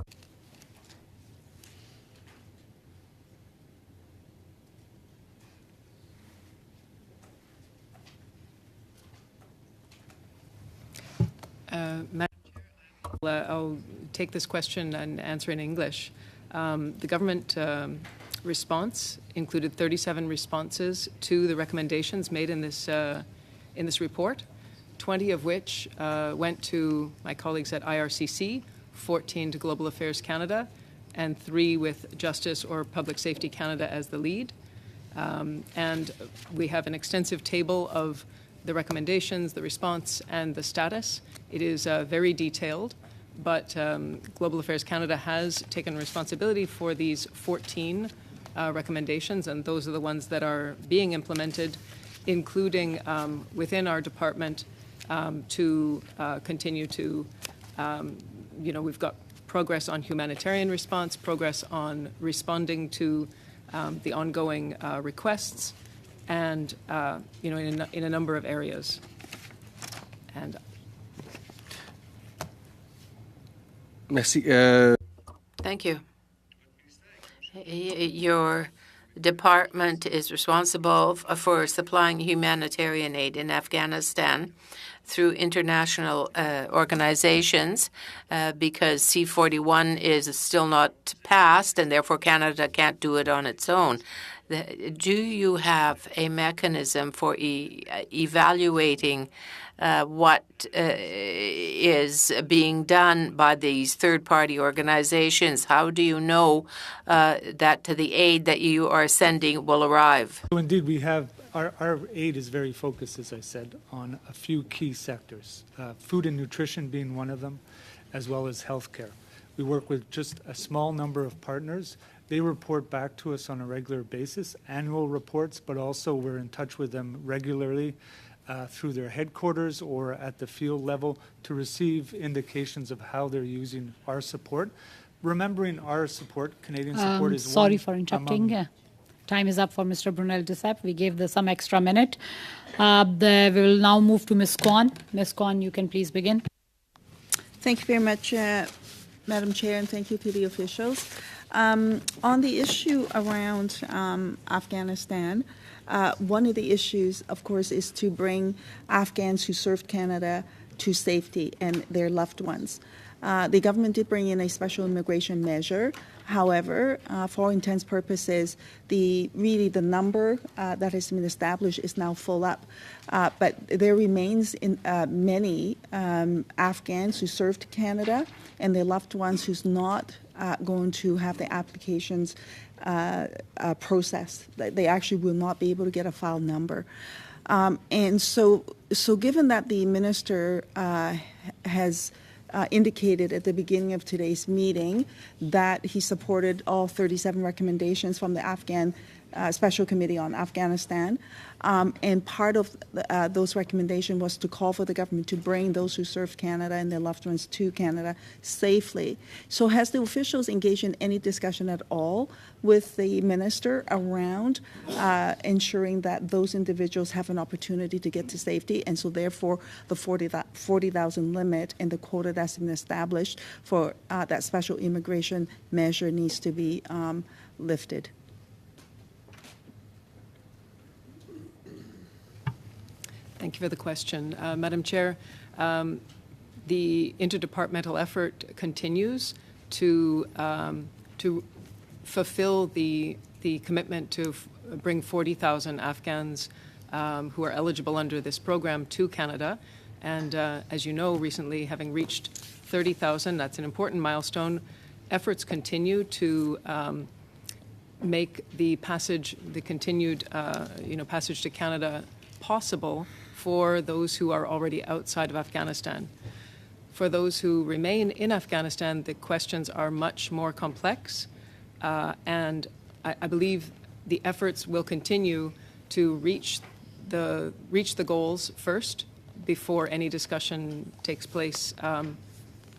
I'll take this question and answer in English. The government response included 37 responses to the recommendations made in this report, 20 of which went to my colleagues at IRCC, 14 to Global Affairs Canada, and 3 with Justice or Public Safety Canada as the lead. And we have an extensive table of the recommendations, the response, and the status. It is very detailed, but Global Affairs Canada has taken responsibility for these 14 recommendations, and those are the ones that are being implemented, including within our department to continue to, we've got progress on humanitarian response, progress on responding to the ongoing requests, and in a number of areas. And Merci. Thank you. Your department is responsible for supplying humanitarian aid in Afghanistan through international organizations because C-41 is still not passed, and therefore Canada can't do it on its own. Do you have a mechanism for evaluating what is being done by these third-party organizations? How do you know that the aid that you are sending will arrive? So indeed, we have our aid is very focused, as I said, on a few key sectors, food and nutrition being one of them, as well as healthcare. We work with just a small number of partners. They report back to us on a regular basis, annual reports, but also we're in touch with them regularly through their headquarters or at the field level to receive indications of how they're using our support. Remembering our support, Canadian support is sorry for interrupting. Time is up for Mr. Brunel Duceppe. We gave some extra minute. We will now move to Ms. Kwan. Ms. Kwan, you can please begin. Thank you very much, Madam Chair, and thank you to the officials. On the issue around Afghanistan, one of the issues, of course, is to bring Afghans who served Canada to safety and their loved ones. The government did bring in a special immigration measure. However, for all intents and purposes, the number that has been established is now full up. But there remains many Afghans who served Canada and their loved ones who's not going to have the applications processed. They actually will not be able to get a file number. And so given that the minister has indicated at the beginning of today's meeting that he supported all 37 recommendations from the Afghan Special Committee on Afghanistan. And part of those recommendations was to call for the government to bring those who served Canada and their loved ones to Canada safely. So has the officials engaged in any discussion at all with the minister around ensuring that those individuals have an opportunity to get to safety? And so therefore the 40,000 limit and the quota that's been established for that special immigration measure needs to be lifted. Thank you for the question. Madam Chair, the interdepartmental effort continues to fulfill the commitment to bring 40,000 Afghans who are eligible under this program to Canada. And as you know, recently having reached 30,000, that's an important milestone. Efforts continue to make the continued passage to Canada possible for those who are already outside of Afghanistan. For those who remain in Afghanistan, the questions are much more complex, and I believe the efforts will continue to reach the goals first before any discussion takes place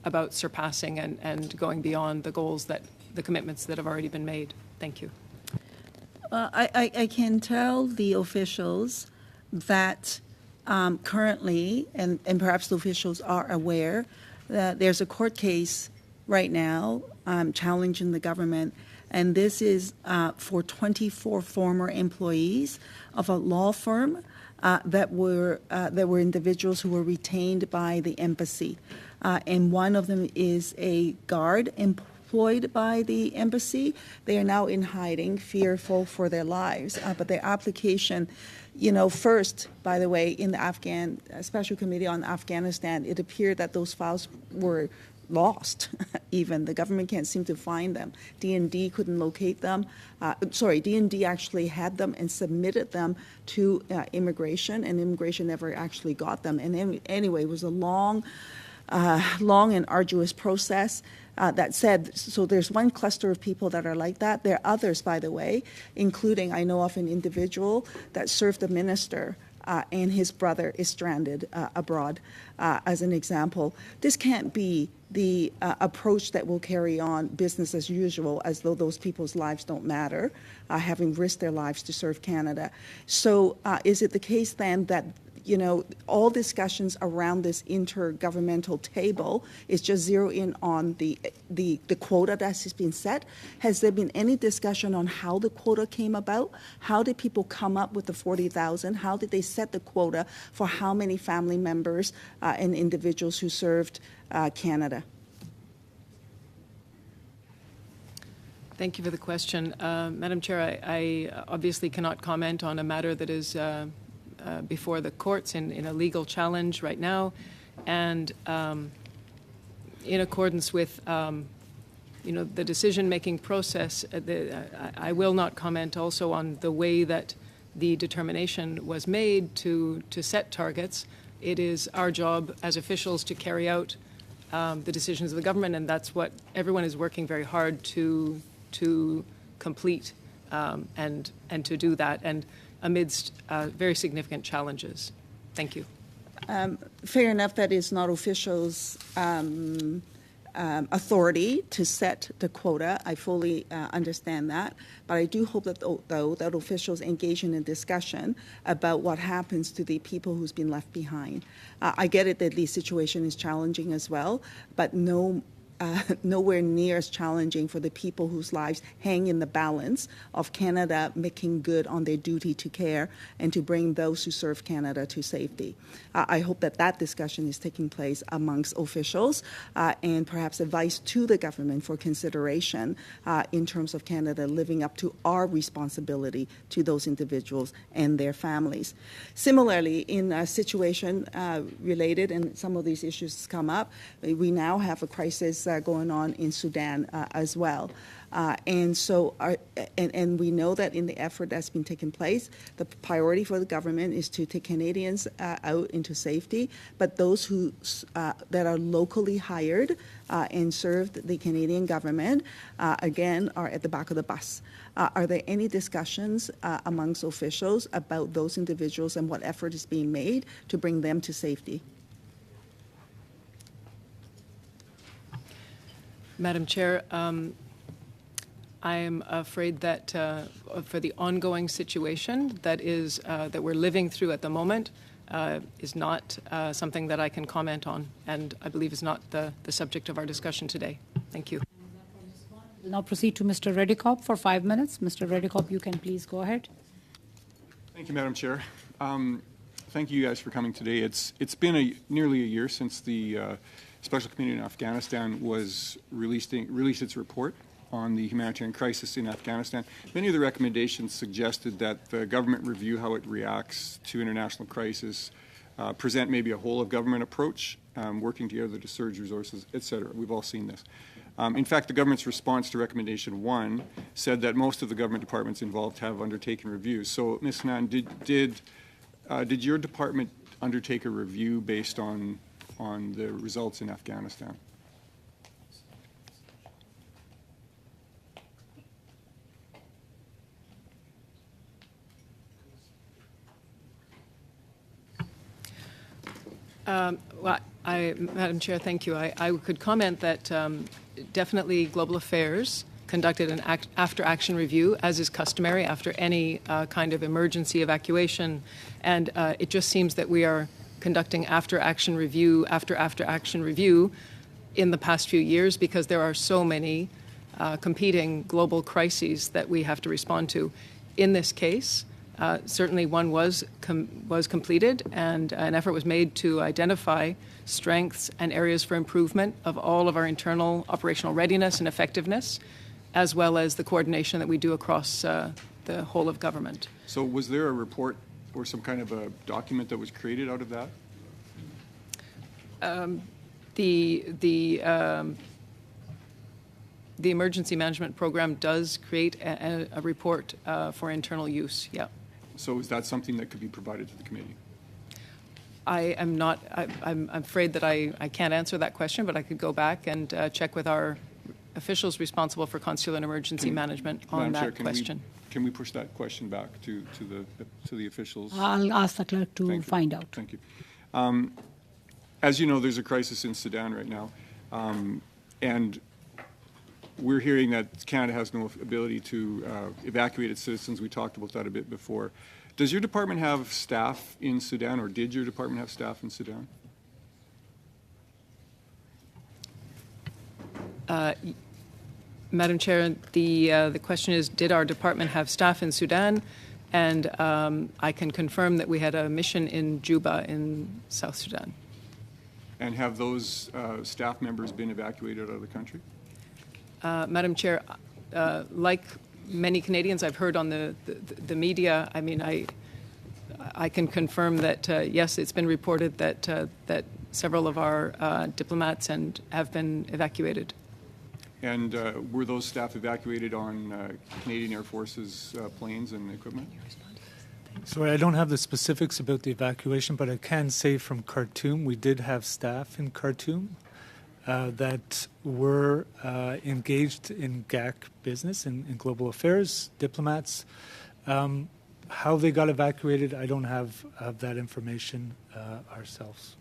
about surpassing and going beyond the goals the commitments that have already been made. Thank you. I can tell the officials that currently, and perhaps the officials are aware, that there's a court case right now challenging the government, and this is for 24 former employees of a law firm that were individuals who were retained by the embassy, and one of them is a guard employed by the embassy. They are now in hiding, fearful for their lives. But their application, first, by the way, in the Afghan Special Committee on Afghanistan, it appeared that those files were lost. Even the government can't seem to find them. D&D couldn't locate them. D&D actually had them and submitted them to immigration, and immigration never actually got them. And anyway, it was a long and arduous process. That said, so there's one cluster of people that are like that. There are others, by the way, including I know of an individual that served a minister and his brother is stranded abroad, as an example. This can't be the approach that will carry on business as usual, as though those people's lives don't matter, having risked their lives to serve Canada. So is it the case then that all discussions around this intergovernmental table is just zero in on the quota that has been set? Has there been any discussion on how the quota came about? How did people come up with the 40,000? How did they set the quota for how many family members and individuals who served Canada? Thank you for the question. Madam Chair, I obviously cannot comment on a matter that is before the courts in a legal challenge right now, and in accordance with the decision-making process, I will not comment also on the way that the determination was made to set targets. It is our job as officials to carry out the decisions of the government, and that's what everyone is working very hard to complete and to do that. And amidst very significant challenges. Thank you. Fair enough, that is not officials' authority to set the quota. I fully understand that. But I do hope that, though, that officials engage in a discussion about what happens to the people who's been left behind. I get it that the situation is challenging as well, but nowhere near as challenging for the people whose lives hang in the balance of Canada making good on their duty to care and to bring those who serve Canada to safety. I hope that discussion is taking place amongst officials and perhaps advice to the government for consideration in terms of Canada living up to our responsibility to those individuals and their families. Similarly, in a situation related, and some of these issues come up, we now have a crisis going on in Sudan as well. And we know that in the effort that's been taking place, the priority for the government is to take Canadians out into safety, but those who that are locally hired and served the Canadian government, again, are at the back of the bus. Are there any discussions amongst officials about those individuals and what effort is being made to bring them to safety? Madam Chair, I am afraid that for the ongoing situation that we're living through at the moment is not something that I can comment on, and I believe is not the subject of our discussion today. Thank you. We'll now proceed to Mr. Redekop for 5 minutes. Mr. Redekop, you can please go ahead. Thank you, Madam Chair. Thank you guys for coming today. It's been nearly a year since the Special Committee in Afghanistan released its report on the humanitarian crisis in Afghanistan. Many of the recommendations suggested that the government review how it reacts to international crisis, present maybe a whole-of-government approach, working together to surge resources, etc. We've all seen this. In fact, the government's response to recommendation 1 said that most of the government departments involved have undertaken reviews. So, Ms. Hanan, did your department undertake a review based on the results in Afghanistan? Madam Chair, thank you. I could comment that definitely Global Affairs conducted an after-action review, as is customary after any kind of emergency evacuation, and it just seems that we are conducting after-action review after after-action review in the past few years because there are so many competing global crises that we have to respond to. In this case, certainly one was completed, and an effort was made to identify strengths and areas for improvement of all of our internal operational readiness and effectiveness, as well as the coordination that we do across the whole of government. So was there a report or some kind of a document that was created out of that? The emergency management program does create a report for internal use, yeah. So is that something that could be provided to the committee? I'm afraid that I can't answer that question, but I could go back and check with our officials responsible for consular and emergency management on Madam Chair, that question. Can we push that question back to the officials? I'll ask the clerk to find out. Thank you. As you know, there's a crisis in Sudan right now, and we're hearing that Canada has no ability to evacuate its citizens. We talked about that a bit before. Does your department have staff in Sudan, or did your department have staff in Sudan? Madam Chair, the question is, did our department have staff in Sudan? And I can confirm that we had a mission in Juba in South Sudan. And have those staff members been evacuated out of the country? Madam Chair, like many Canadians, I've heard on the media. I mean, I can confirm that yes, it's been reported that several of our diplomats have been evacuated. And were those staff evacuated on Canadian Air Force's planes and equipment? Sorry, I don't have the specifics about the evacuation, but I can say from Khartoum, we did have staff in Khartoum that were engaged in GAC business, in global affairs, diplomats. How they got evacuated, I don't have that information ourselves,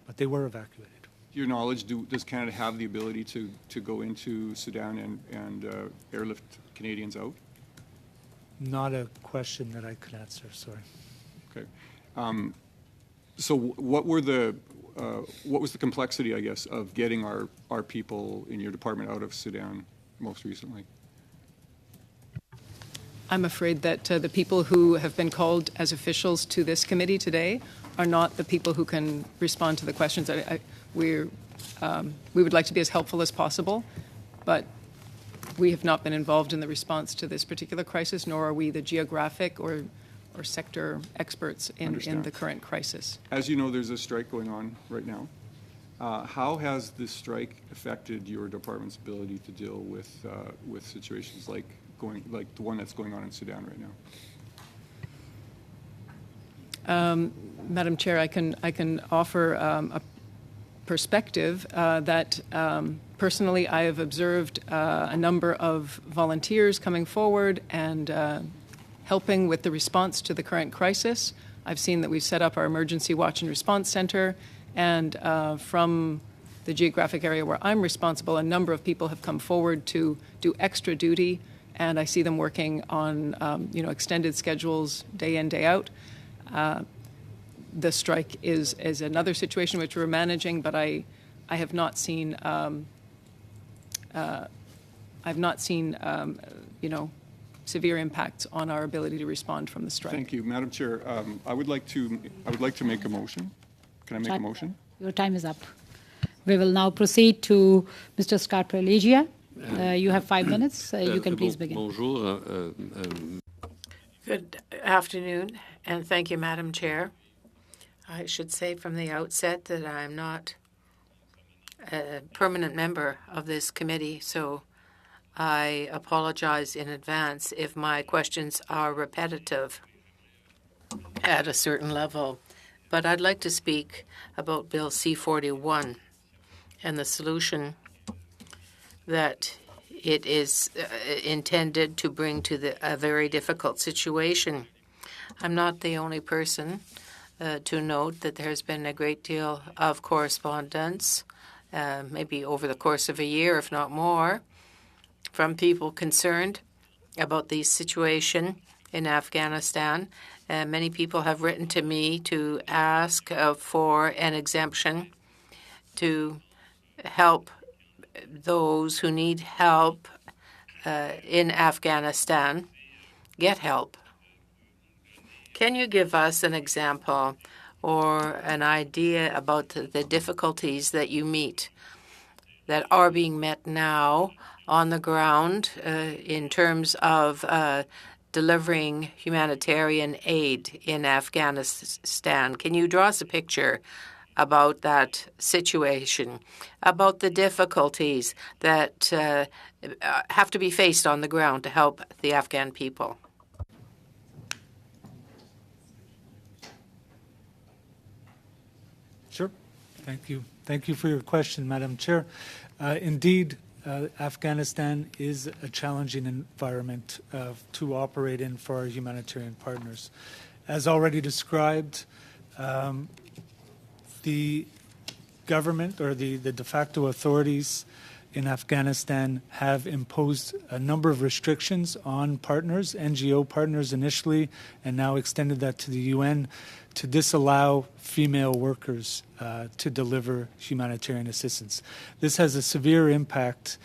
but they were evacuated. To your knowledge, does Canada have the ability to go into Sudan and airlift Canadians out? Not a question that I could answer, sorry. Okay. So what was the complexity, I guess, of getting our people in your department out of Sudan most recently? I'm afraid that the people who have been called as officials to this committee today are not the people who can respond to the questions. We would like to be as helpful as possible, but we have not been involved in the response to this particular crisis, nor are we the geographic or sector experts in the current crisis. As you know, there's a strike going on right now. How has this strike affected your department's ability to deal with situations like the one that's going on in Sudan right now? Madam Chair, I can offer a perspective that personally I have observed a number of volunteers coming forward and helping with the response to the current crisis. I've seen that we've set up our Emergency Watch and Response Center, and from the geographic area where I'm responsible, a number of people have come forward to do extra duty, and I see them working on extended schedules day in, day out. The strike is another situation which we're managing, but I have not seen severe impacts on our ability to respond from the strike. Thank you, Madam Chair. I would like to make a motion. Can I make a motion? Your time is up. We will now proceed to Mr. Scott Prelegia. You have 5 minutes. You can please begin. Bonjour. Good afternoon, and thank you, Madam Chair. I should say from the outset that I'm not a permanent member of this committee, so I apologize in advance if my questions are repetitive at a certain level. But I'd like to speak about Bill C-41 and the solution that it is intended to bring to a very difficult situation. I'm not the only person to note that there's been a great deal of correspondence, maybe over the course of a year, if not more, from people concerned about the situation in Afghanistan. Many people have written to me to ask for an exemption to help those who need help in Afghanistan get help. Can you give us an example or an idea about the difficulties that you meet that are being met now on the ground in terms of delivering humanitarian aid in Afghanistan? Can you draw us a picture about that situation, about the difficulties that have to be faced on the ground to help the Afghan people? Sure. Thank you. Thank you for your question, Madam Chair. Indeed, Afghanistan is a challenging environment to operate in for our humanitarian partners. As already described, the government or the de facto authorities in Afghanistan have imposed a number of restrictions on partners, NGO partners initially, and now extended that to the UN to disallow female workers to deliver humanitarian assistance. This has a severe impact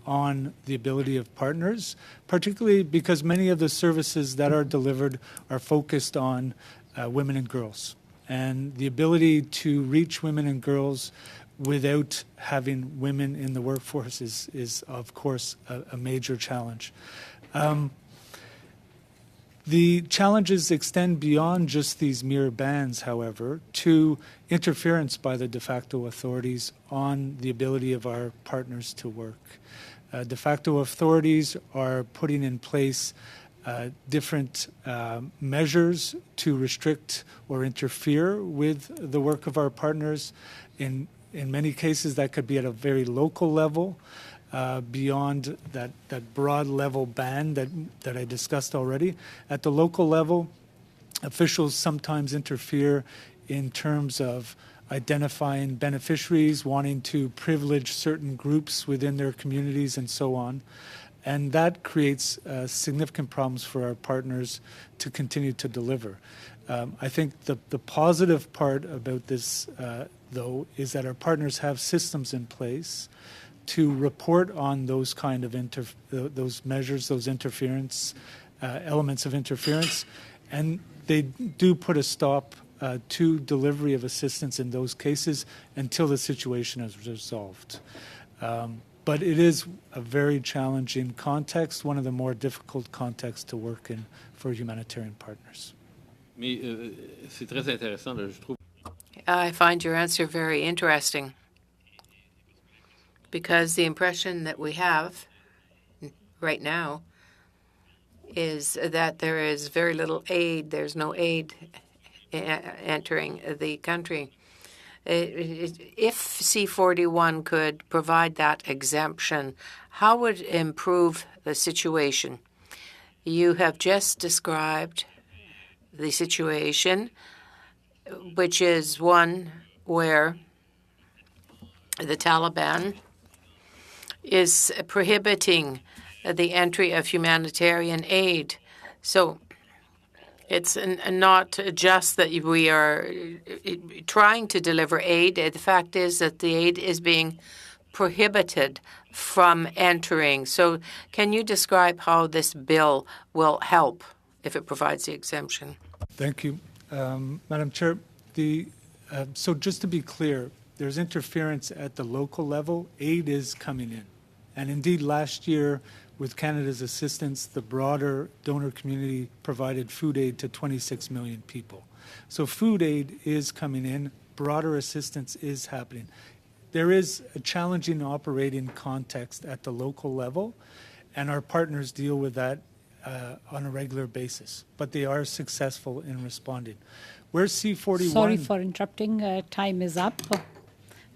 on the ability of partners, particularly because many of the services that are delivered are focused on women and girls. And the ability to reach women and girls without having women in the workforce is of course, a major challenge. The challenges extend beyond just these mere bans, however, to interference by the de facto authorities on the ability of our partners to work. De facto authorities are putting in place different measures to restrict or interfere with the work of our partners. In many cases, that could be at a very local level, beyond that broad level ban that I discussed already. At the local level, officials sometimes interfere in terms of identifying beneficiaries, wanting to privilege certain groups within their communities and so on. And that creates significant problems for our partners to continue to deliver. I think the positive part about this, though, is that our partners have systems in place to report on those kind of those measures, those interference, elements of interference, and they do put a stop to delivery of assistance in those cases until the situation is resolved. But it is a very challenging context, one of the more difficult contexts to work in for humanitarian partners. I find your answer very interesting because the impression that we have right now is that there is very little aid. There's no aid entering the country. If C-41 could provide that exemption, how would it improve the situation? You have just described the situation, which is one where the Taliban is prohibiting the entry of humanitarian aid. So it's not just that we are trying to deliver aid. The fact is that the aid is being prohibited from entering. So can you describe how this bill will help if it provides the exemption? Thank you. Madam Chair, so just to be clear, there's interference at the local level. Aid is coming in. And indeed, last year, with Canada's assistance, the broader donor community provided food aid to 26 million people. So food aid is coming in. Broader assistance is happening. There is a challenging operating context at the local level, and our partners deal with that on a regular basis. But they are successful in responding. Where's C-41? Sorry for interrupting. Time is up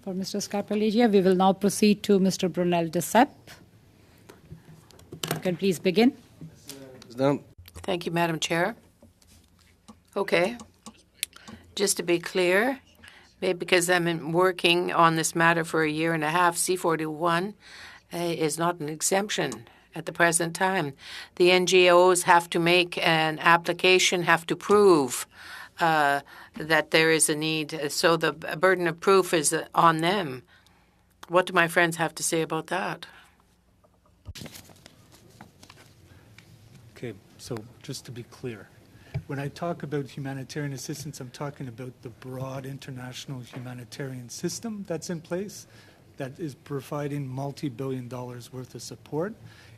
for Mr. Scarpellegia. We will now proceed to Mr. Brunel de Sepp. You can please begin. Thank you, Madam Chair. Okay. Just to be clear, because I'm working on this matter for a year and a half, C-41 is not an exemption at the present time. The NGOs have to make an application, have to prove that there is a need. So the burden of proof is on them. What do my friends have to say about that? Okay, so just to be clear, when I talk about humanitarian assistance, I'm talking about the broad international humanitarian system that's in place that is providing multi-billion dollars worth of support.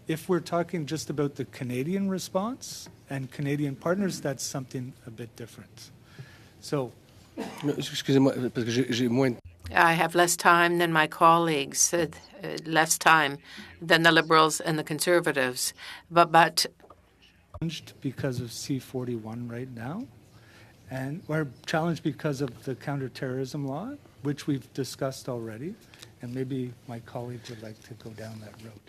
If we're talking just about the Canadian response and Canadian partners, that's something a bit different. So, Excusez-moi, parce que j'ai moins. I have less time than my colleagues, less time than the Liberals and the Conservatives. But challenged because of C-41 right now, and we're challenged because of the counterterrorism law, which we've discussed already, and maybe my colleagues would like to go down that road.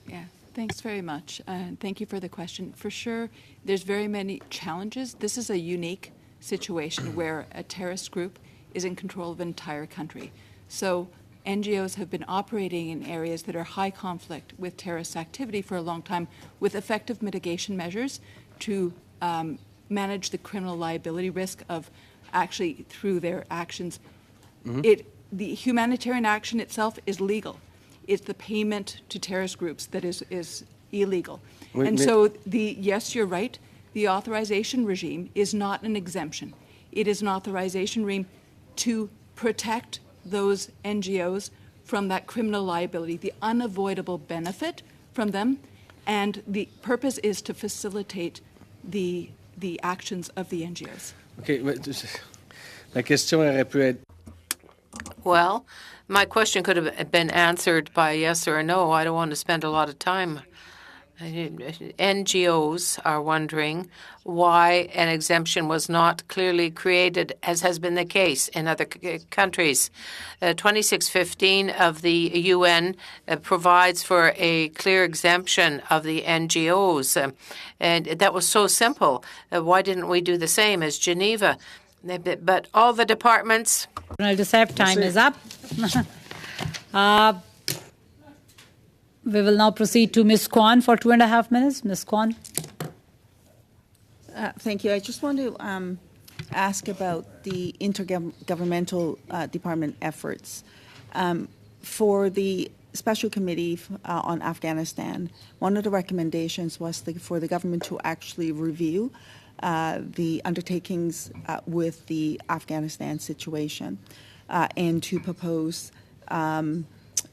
Yeah, thanks very much. Thank you for the question. For sure, there's very many challenges. This is a unique situation where a terrorist group is in control of an entire country. So NGOs have been operating in areas that are high conflict with terrorist activity for a long time with effective mitigation measures to manage the criminal liability risk of actually through their actions. The humanitarian action itself is legal. It's the payment to terrorist groups that is illegal. So yes, you're right, the authorization regime is not an exemption. It is an authorization regime to protect those NGOs from that criminal liability, the unavoidable benefit from them, and the purpose is to facilitate the actions of the NGOs. Okay, la question aurait pu être. Well, my question could have been answered by yes or no. I don't want to spend a lot of time. NGOs are wondering why an exemption was not clearly created, as has been the case in other countries. 2615 of the UN provides for a clear exemption of the NGOs. And that was so simple. Why didn't we do the same as Geneva? But all the departments... Time is up. We will now proceed to Ms. Kwan for 2.5 minutes. Ms. Kwan. Thank you. I just want to ask about the intergovernmental department efforts. For the Special Committee on Afghanistan, one of the recommendations was for the government to actually review the undertakings with the Afghanistan situation and to propose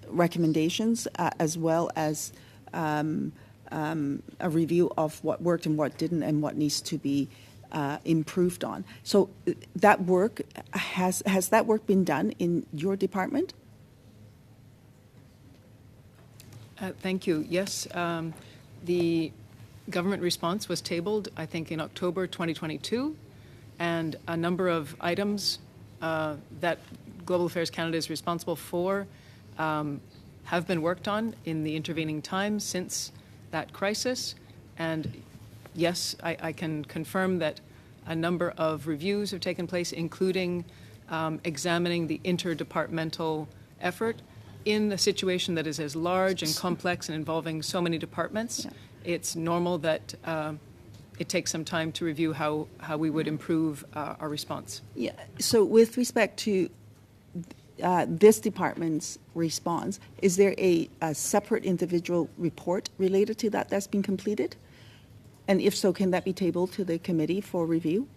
recommendations as well as a review of what worked and what didn't and what needs to be improved on. So that work, has that work been done in your department? Thank you. Yes, the government response was tabled, I think, in October 2022, and a number of items that Global Affairs Canada is responsible for have been worked on in the intervening time since that crisis. And yes, I can confirm that a number of reviews have taken place, including examining the interdepartmental effort in a situation that is as large and complex and involving so many departments. Yeah. It's normal that it takes some time to review how we would improve our response. Yeah. So with respect to this department's response, is there a separate individual report related to that that's been completed? And if so, can that be tabled to the committee for review?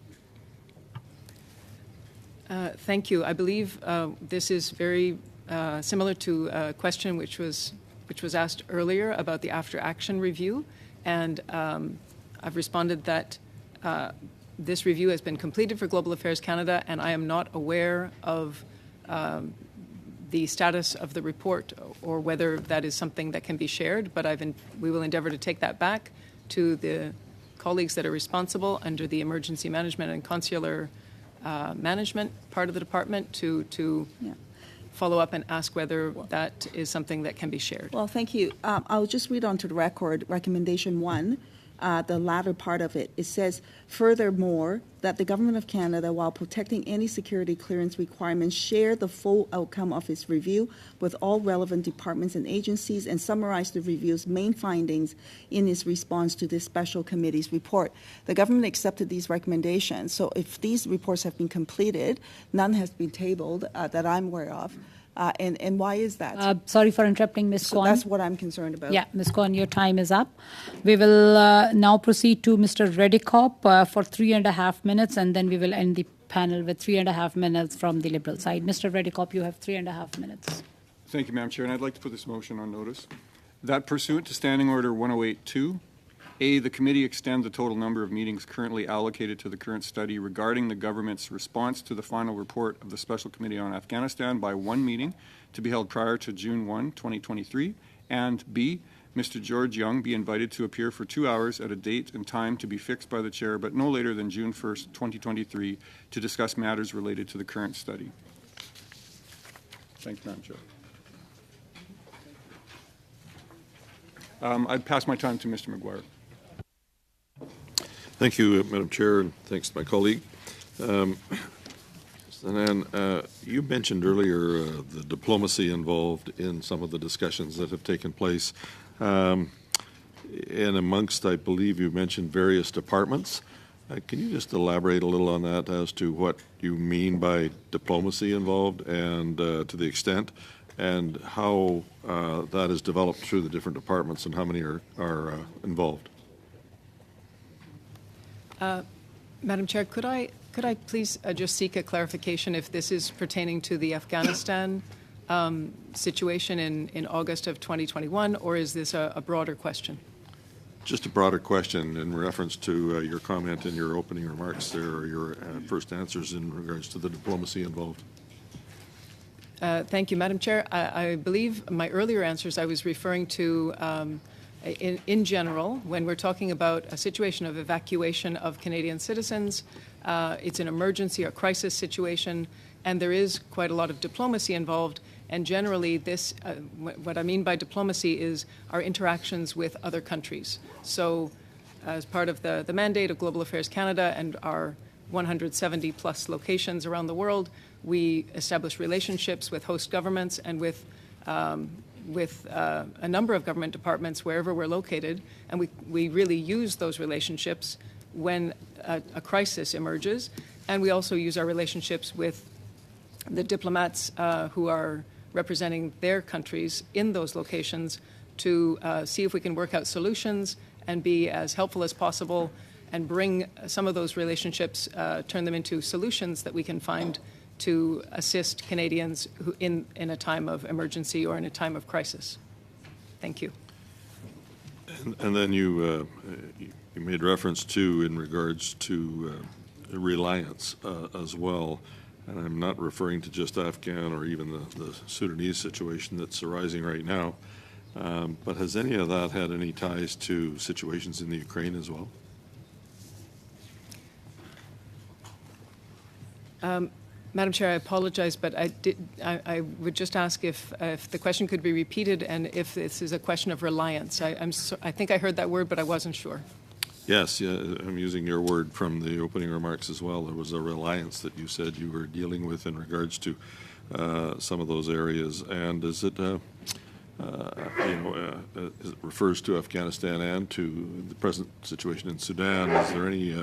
Thank you. I believe this is very similar to a question which was asked earlier about the after-action review, and I've responded that this review has been completed for Global Affairs Canada, and I am not aware of the status of the report or whether that is something that can be shared, but we will endeavour to take that back to the colleagues that are responsible under the emergency management and consular management part of the department to follow up and ask whether that is something that can be shared. Well, thank you. I'll just read onto the record recommendation 1 the latter part of it. It says, furthermore, that the Government of Canada, while protecting any security clearance requirements, share the full outcome of its review with all relevant departments and agencies and summarize the review's main findings in its response to this special committee's report. The government accepted these recommendations. So if these reports have been completed, none has been tabled that I'm aware of. And why is that? Sorry for interrupting, Ms. So Kwan. that's what I'm concerned about. Yeah, Ms. Kwan, your time is up. We will now proceed to Mr. Redikop for 3.5 minutes, and then we will end the panel with 3.5 minutes from the Liberal side. Mr. Redikop, you have 3.5 minutes. Thank you, Madam Chair, and I'd like to put this motion on notice. That pursuant to Standing Order 1082, A, the committee extend the total number of meetings currently allocated to the current study regarding the government's response to the final report of the Special Committee on Afghanistan by 1 meeting to be held prior to June 1, 2023, and B, Mr. George Young be invited to appear for 2 hours at a date and time to be fixed by the Chair, but no later than June 1st, 2023, to discuss matters related to the current study. Thank you, Madam Chair. I'd pass my time to Mr. McGuire. Thank you, Madam Chair, and thanks to my colleague. Sanan, you mentioned earlier the diplomacy involved in some of the discussions that have taken place. And amongst, I believe you mentioned various departments. Can you just elaborate a little on that as to what you mean by diplomacy involved and to the extent, and how that is developed through the different departments and how many are involved? Madam Chair, could I please just seek a clarification if this is pertaining to the Afghanistan situation in August of 2021, or is this a broader question? Just a broader question in reference to your comment in your opening remarks there, or your first answers in regards to the diplomacy involved. Thank you, Madam Chair. I believe my earlier answers I was referring to in general, when we're talking about a situation of evacuation of Canadian citizens, it's an emergency or crisis situation, and there is quite a lot of diplomacy involved. And generally, this, what I mean by diplomacy is our interactions with other countries. So as part of the mandate of Global Affairs Canada and our 170 plus locations around the world, we establish relationships with host governments and with a number of government departments wherever we're located, and we really use those relationships when a crisis emerges, and we also use our relationships with the diplomats who are representing their countries in those locations to see if we can work out solutions and be as helpful as possible and bring some of those relationships, turn them into solutions that we can find to assist Canadians who in a time of emergency or in a time of crisis. Thank you. And then you made reference to, in regards to reliance as well, and I'm not referring to just Afghan or even the Sudanese situation that's arising right now, but has any of that had any ties to situations in the Ukraine as well? Madam Chair, I apologize, but I would just ask if the question could be repeated and if this is a question of reliance. I think I heard that word, but I wasn't sure. Yes, yeah, I'm using your word from the opening remarks as well. There was a reliance that you said you were dealing with in regards to some of those areas. And is it, it refers to Afghanistan and to the present situation in Sudan. Is there any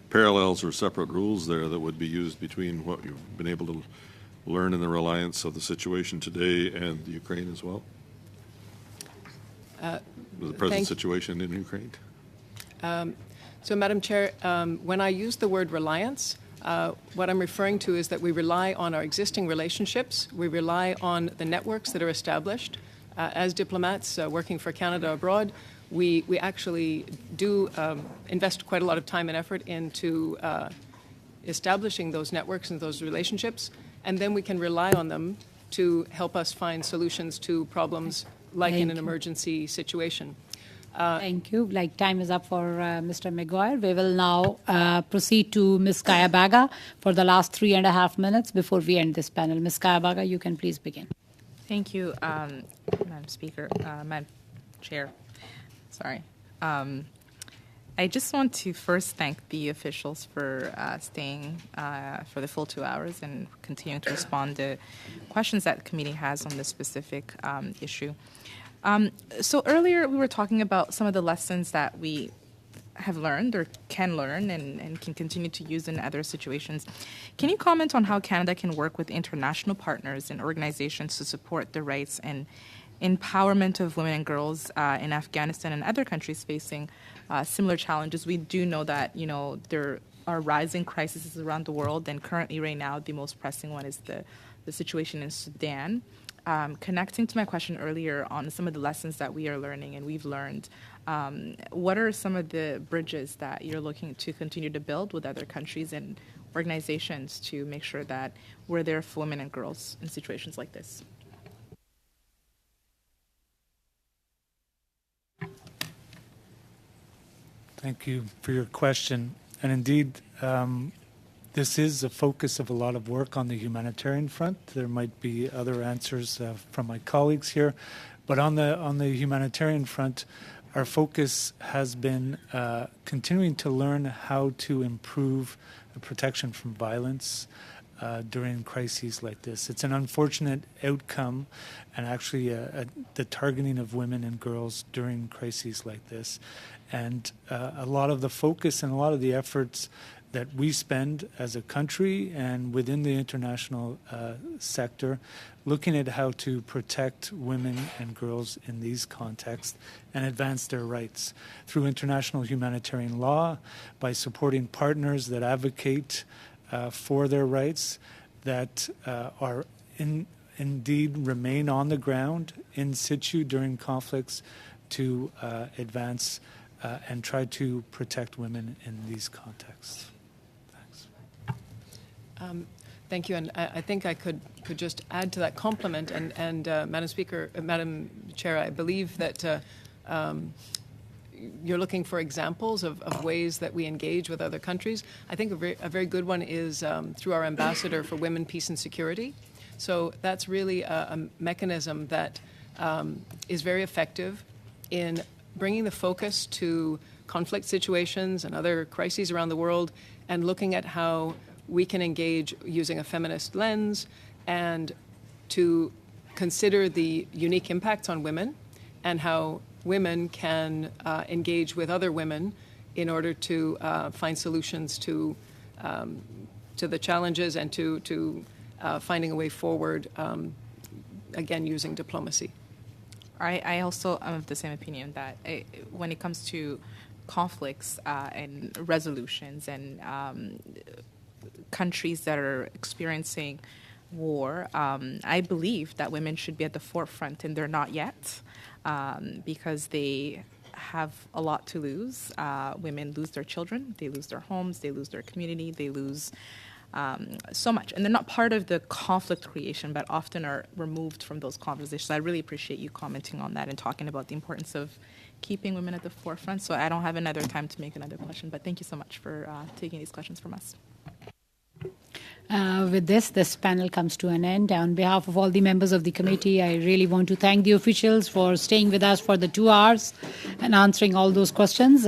parallels or separate rules there that would be used between what you've been able to learn in the reliance of the situation today and the Ukraine as well? The present situation in Ukraine? So, Madam Chair, when I use the word reliance, what I'm referring to is that we rely on our existing relationships. We rely on the networks that are established. As diplomats working for Canada abroad, we actually do invest quite a lot of time and effort into establishing those networks and those relationships, and then we can rely on them to help us find solutions to problems like in an emergency situation. Thank you. Like, time is up for Mr. McGuire. We will now proceed to Ms. Kayabaga for the last 3.5 minutes before we end this panel. Ms. Kayabaga, you can please begin. Thank you, Madam Speaker, Madam Chair. Sorry. I just want to first thank the officials for staying for the full 2 hours and continuing to respond to questions that the committee has on this specific issue. So earlier we were talking about some of the lessons that we have learned or can learn and can continue to use in other situations. Can you comment on how Canada can work with international partners and organizations to support the rights and empowerment of women and girls in Afghanistan and other countries facing similar challenges? We do know that, there are rising crises around the world, and currently right now the most pressing one is the situation in Sudan. Connecting to my question earlier on some of the lessons that we are learning and we've learned, what are some of the bridges that you're looking to continue to build with other countries and organizations to make sure that we're there for women and girls in situations like this? Thank you for your question. And indeed, this is a focus of a lot of work on the humanitarian front. There might be other answers from my colleagues here, but on the humanitarian front, our focus has been continuing to learn how to improve the protection from violence during crises like this. It's an unfortunate outcome, and actually the targeting of women and girls during crises like this. And a lot of the focus and a lot of the efforts that we spend as a country and within the international sector, looking at how to protect women and girls in these contexts and advance their rights through international humanitarian law, by supporting partners that advocate for their rights, that are indeed remain on the ground in situ during conflicts to advance and try to protect women in these contexts. Thanks. Thank you, and I think I could just add to that compliment. And Madam Chair, I believe that you're looking for examples of ways that we engage with other countries. I think a very good one is through our Ambassador for Women, Peace and Security. So that's really a mechanism that is very effective in bringing the focus to conflict situations and other crises around the world, and looking at how we can engage using a feminist lens and to consider the unique impacts on women and how women can engage with other women in order to find solutions to the challenges and to finding a way forward, again, using diplomacy. I also am of the same opinion that when it comes to conflicts and resolutions and countries that are experiencing war, I believe that women should be at the forefront, and they're not yet, because they have a lot to lose. Women lose their children, they lose their homes, they lose their community, they lose so much. And they're not part of the conflict creation, but often are removed from those conversations. I really appreciate you commenting on that and talking about the importance of keeping women at the forefront. So I don't have another time to make another question, but thank you so much for taking these questions from us. With this panel comes to an end. On behalf of all the members of the committee, I really want to thank the officials for staying with us for the 2 hours and answering all those questions.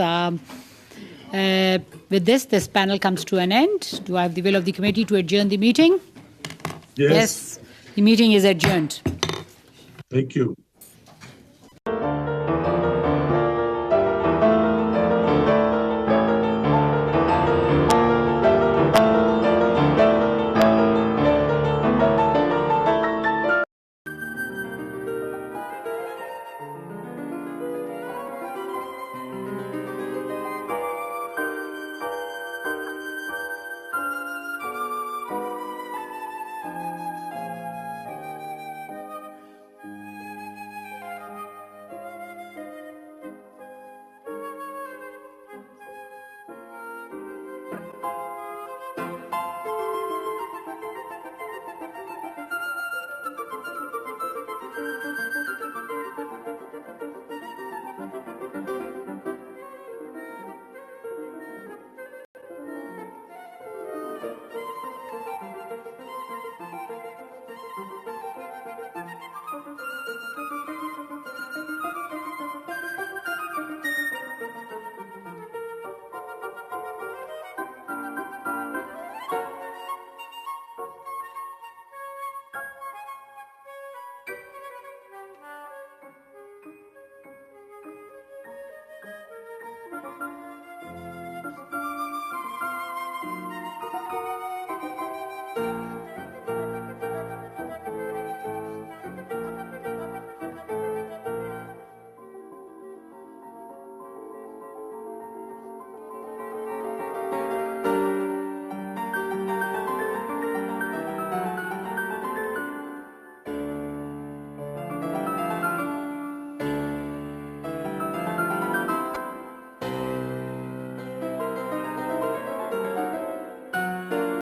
With this panel comes to an end. Do I have the will of the committee to adjourn the meeting? Yes. The meeting is adjourned. Thank you.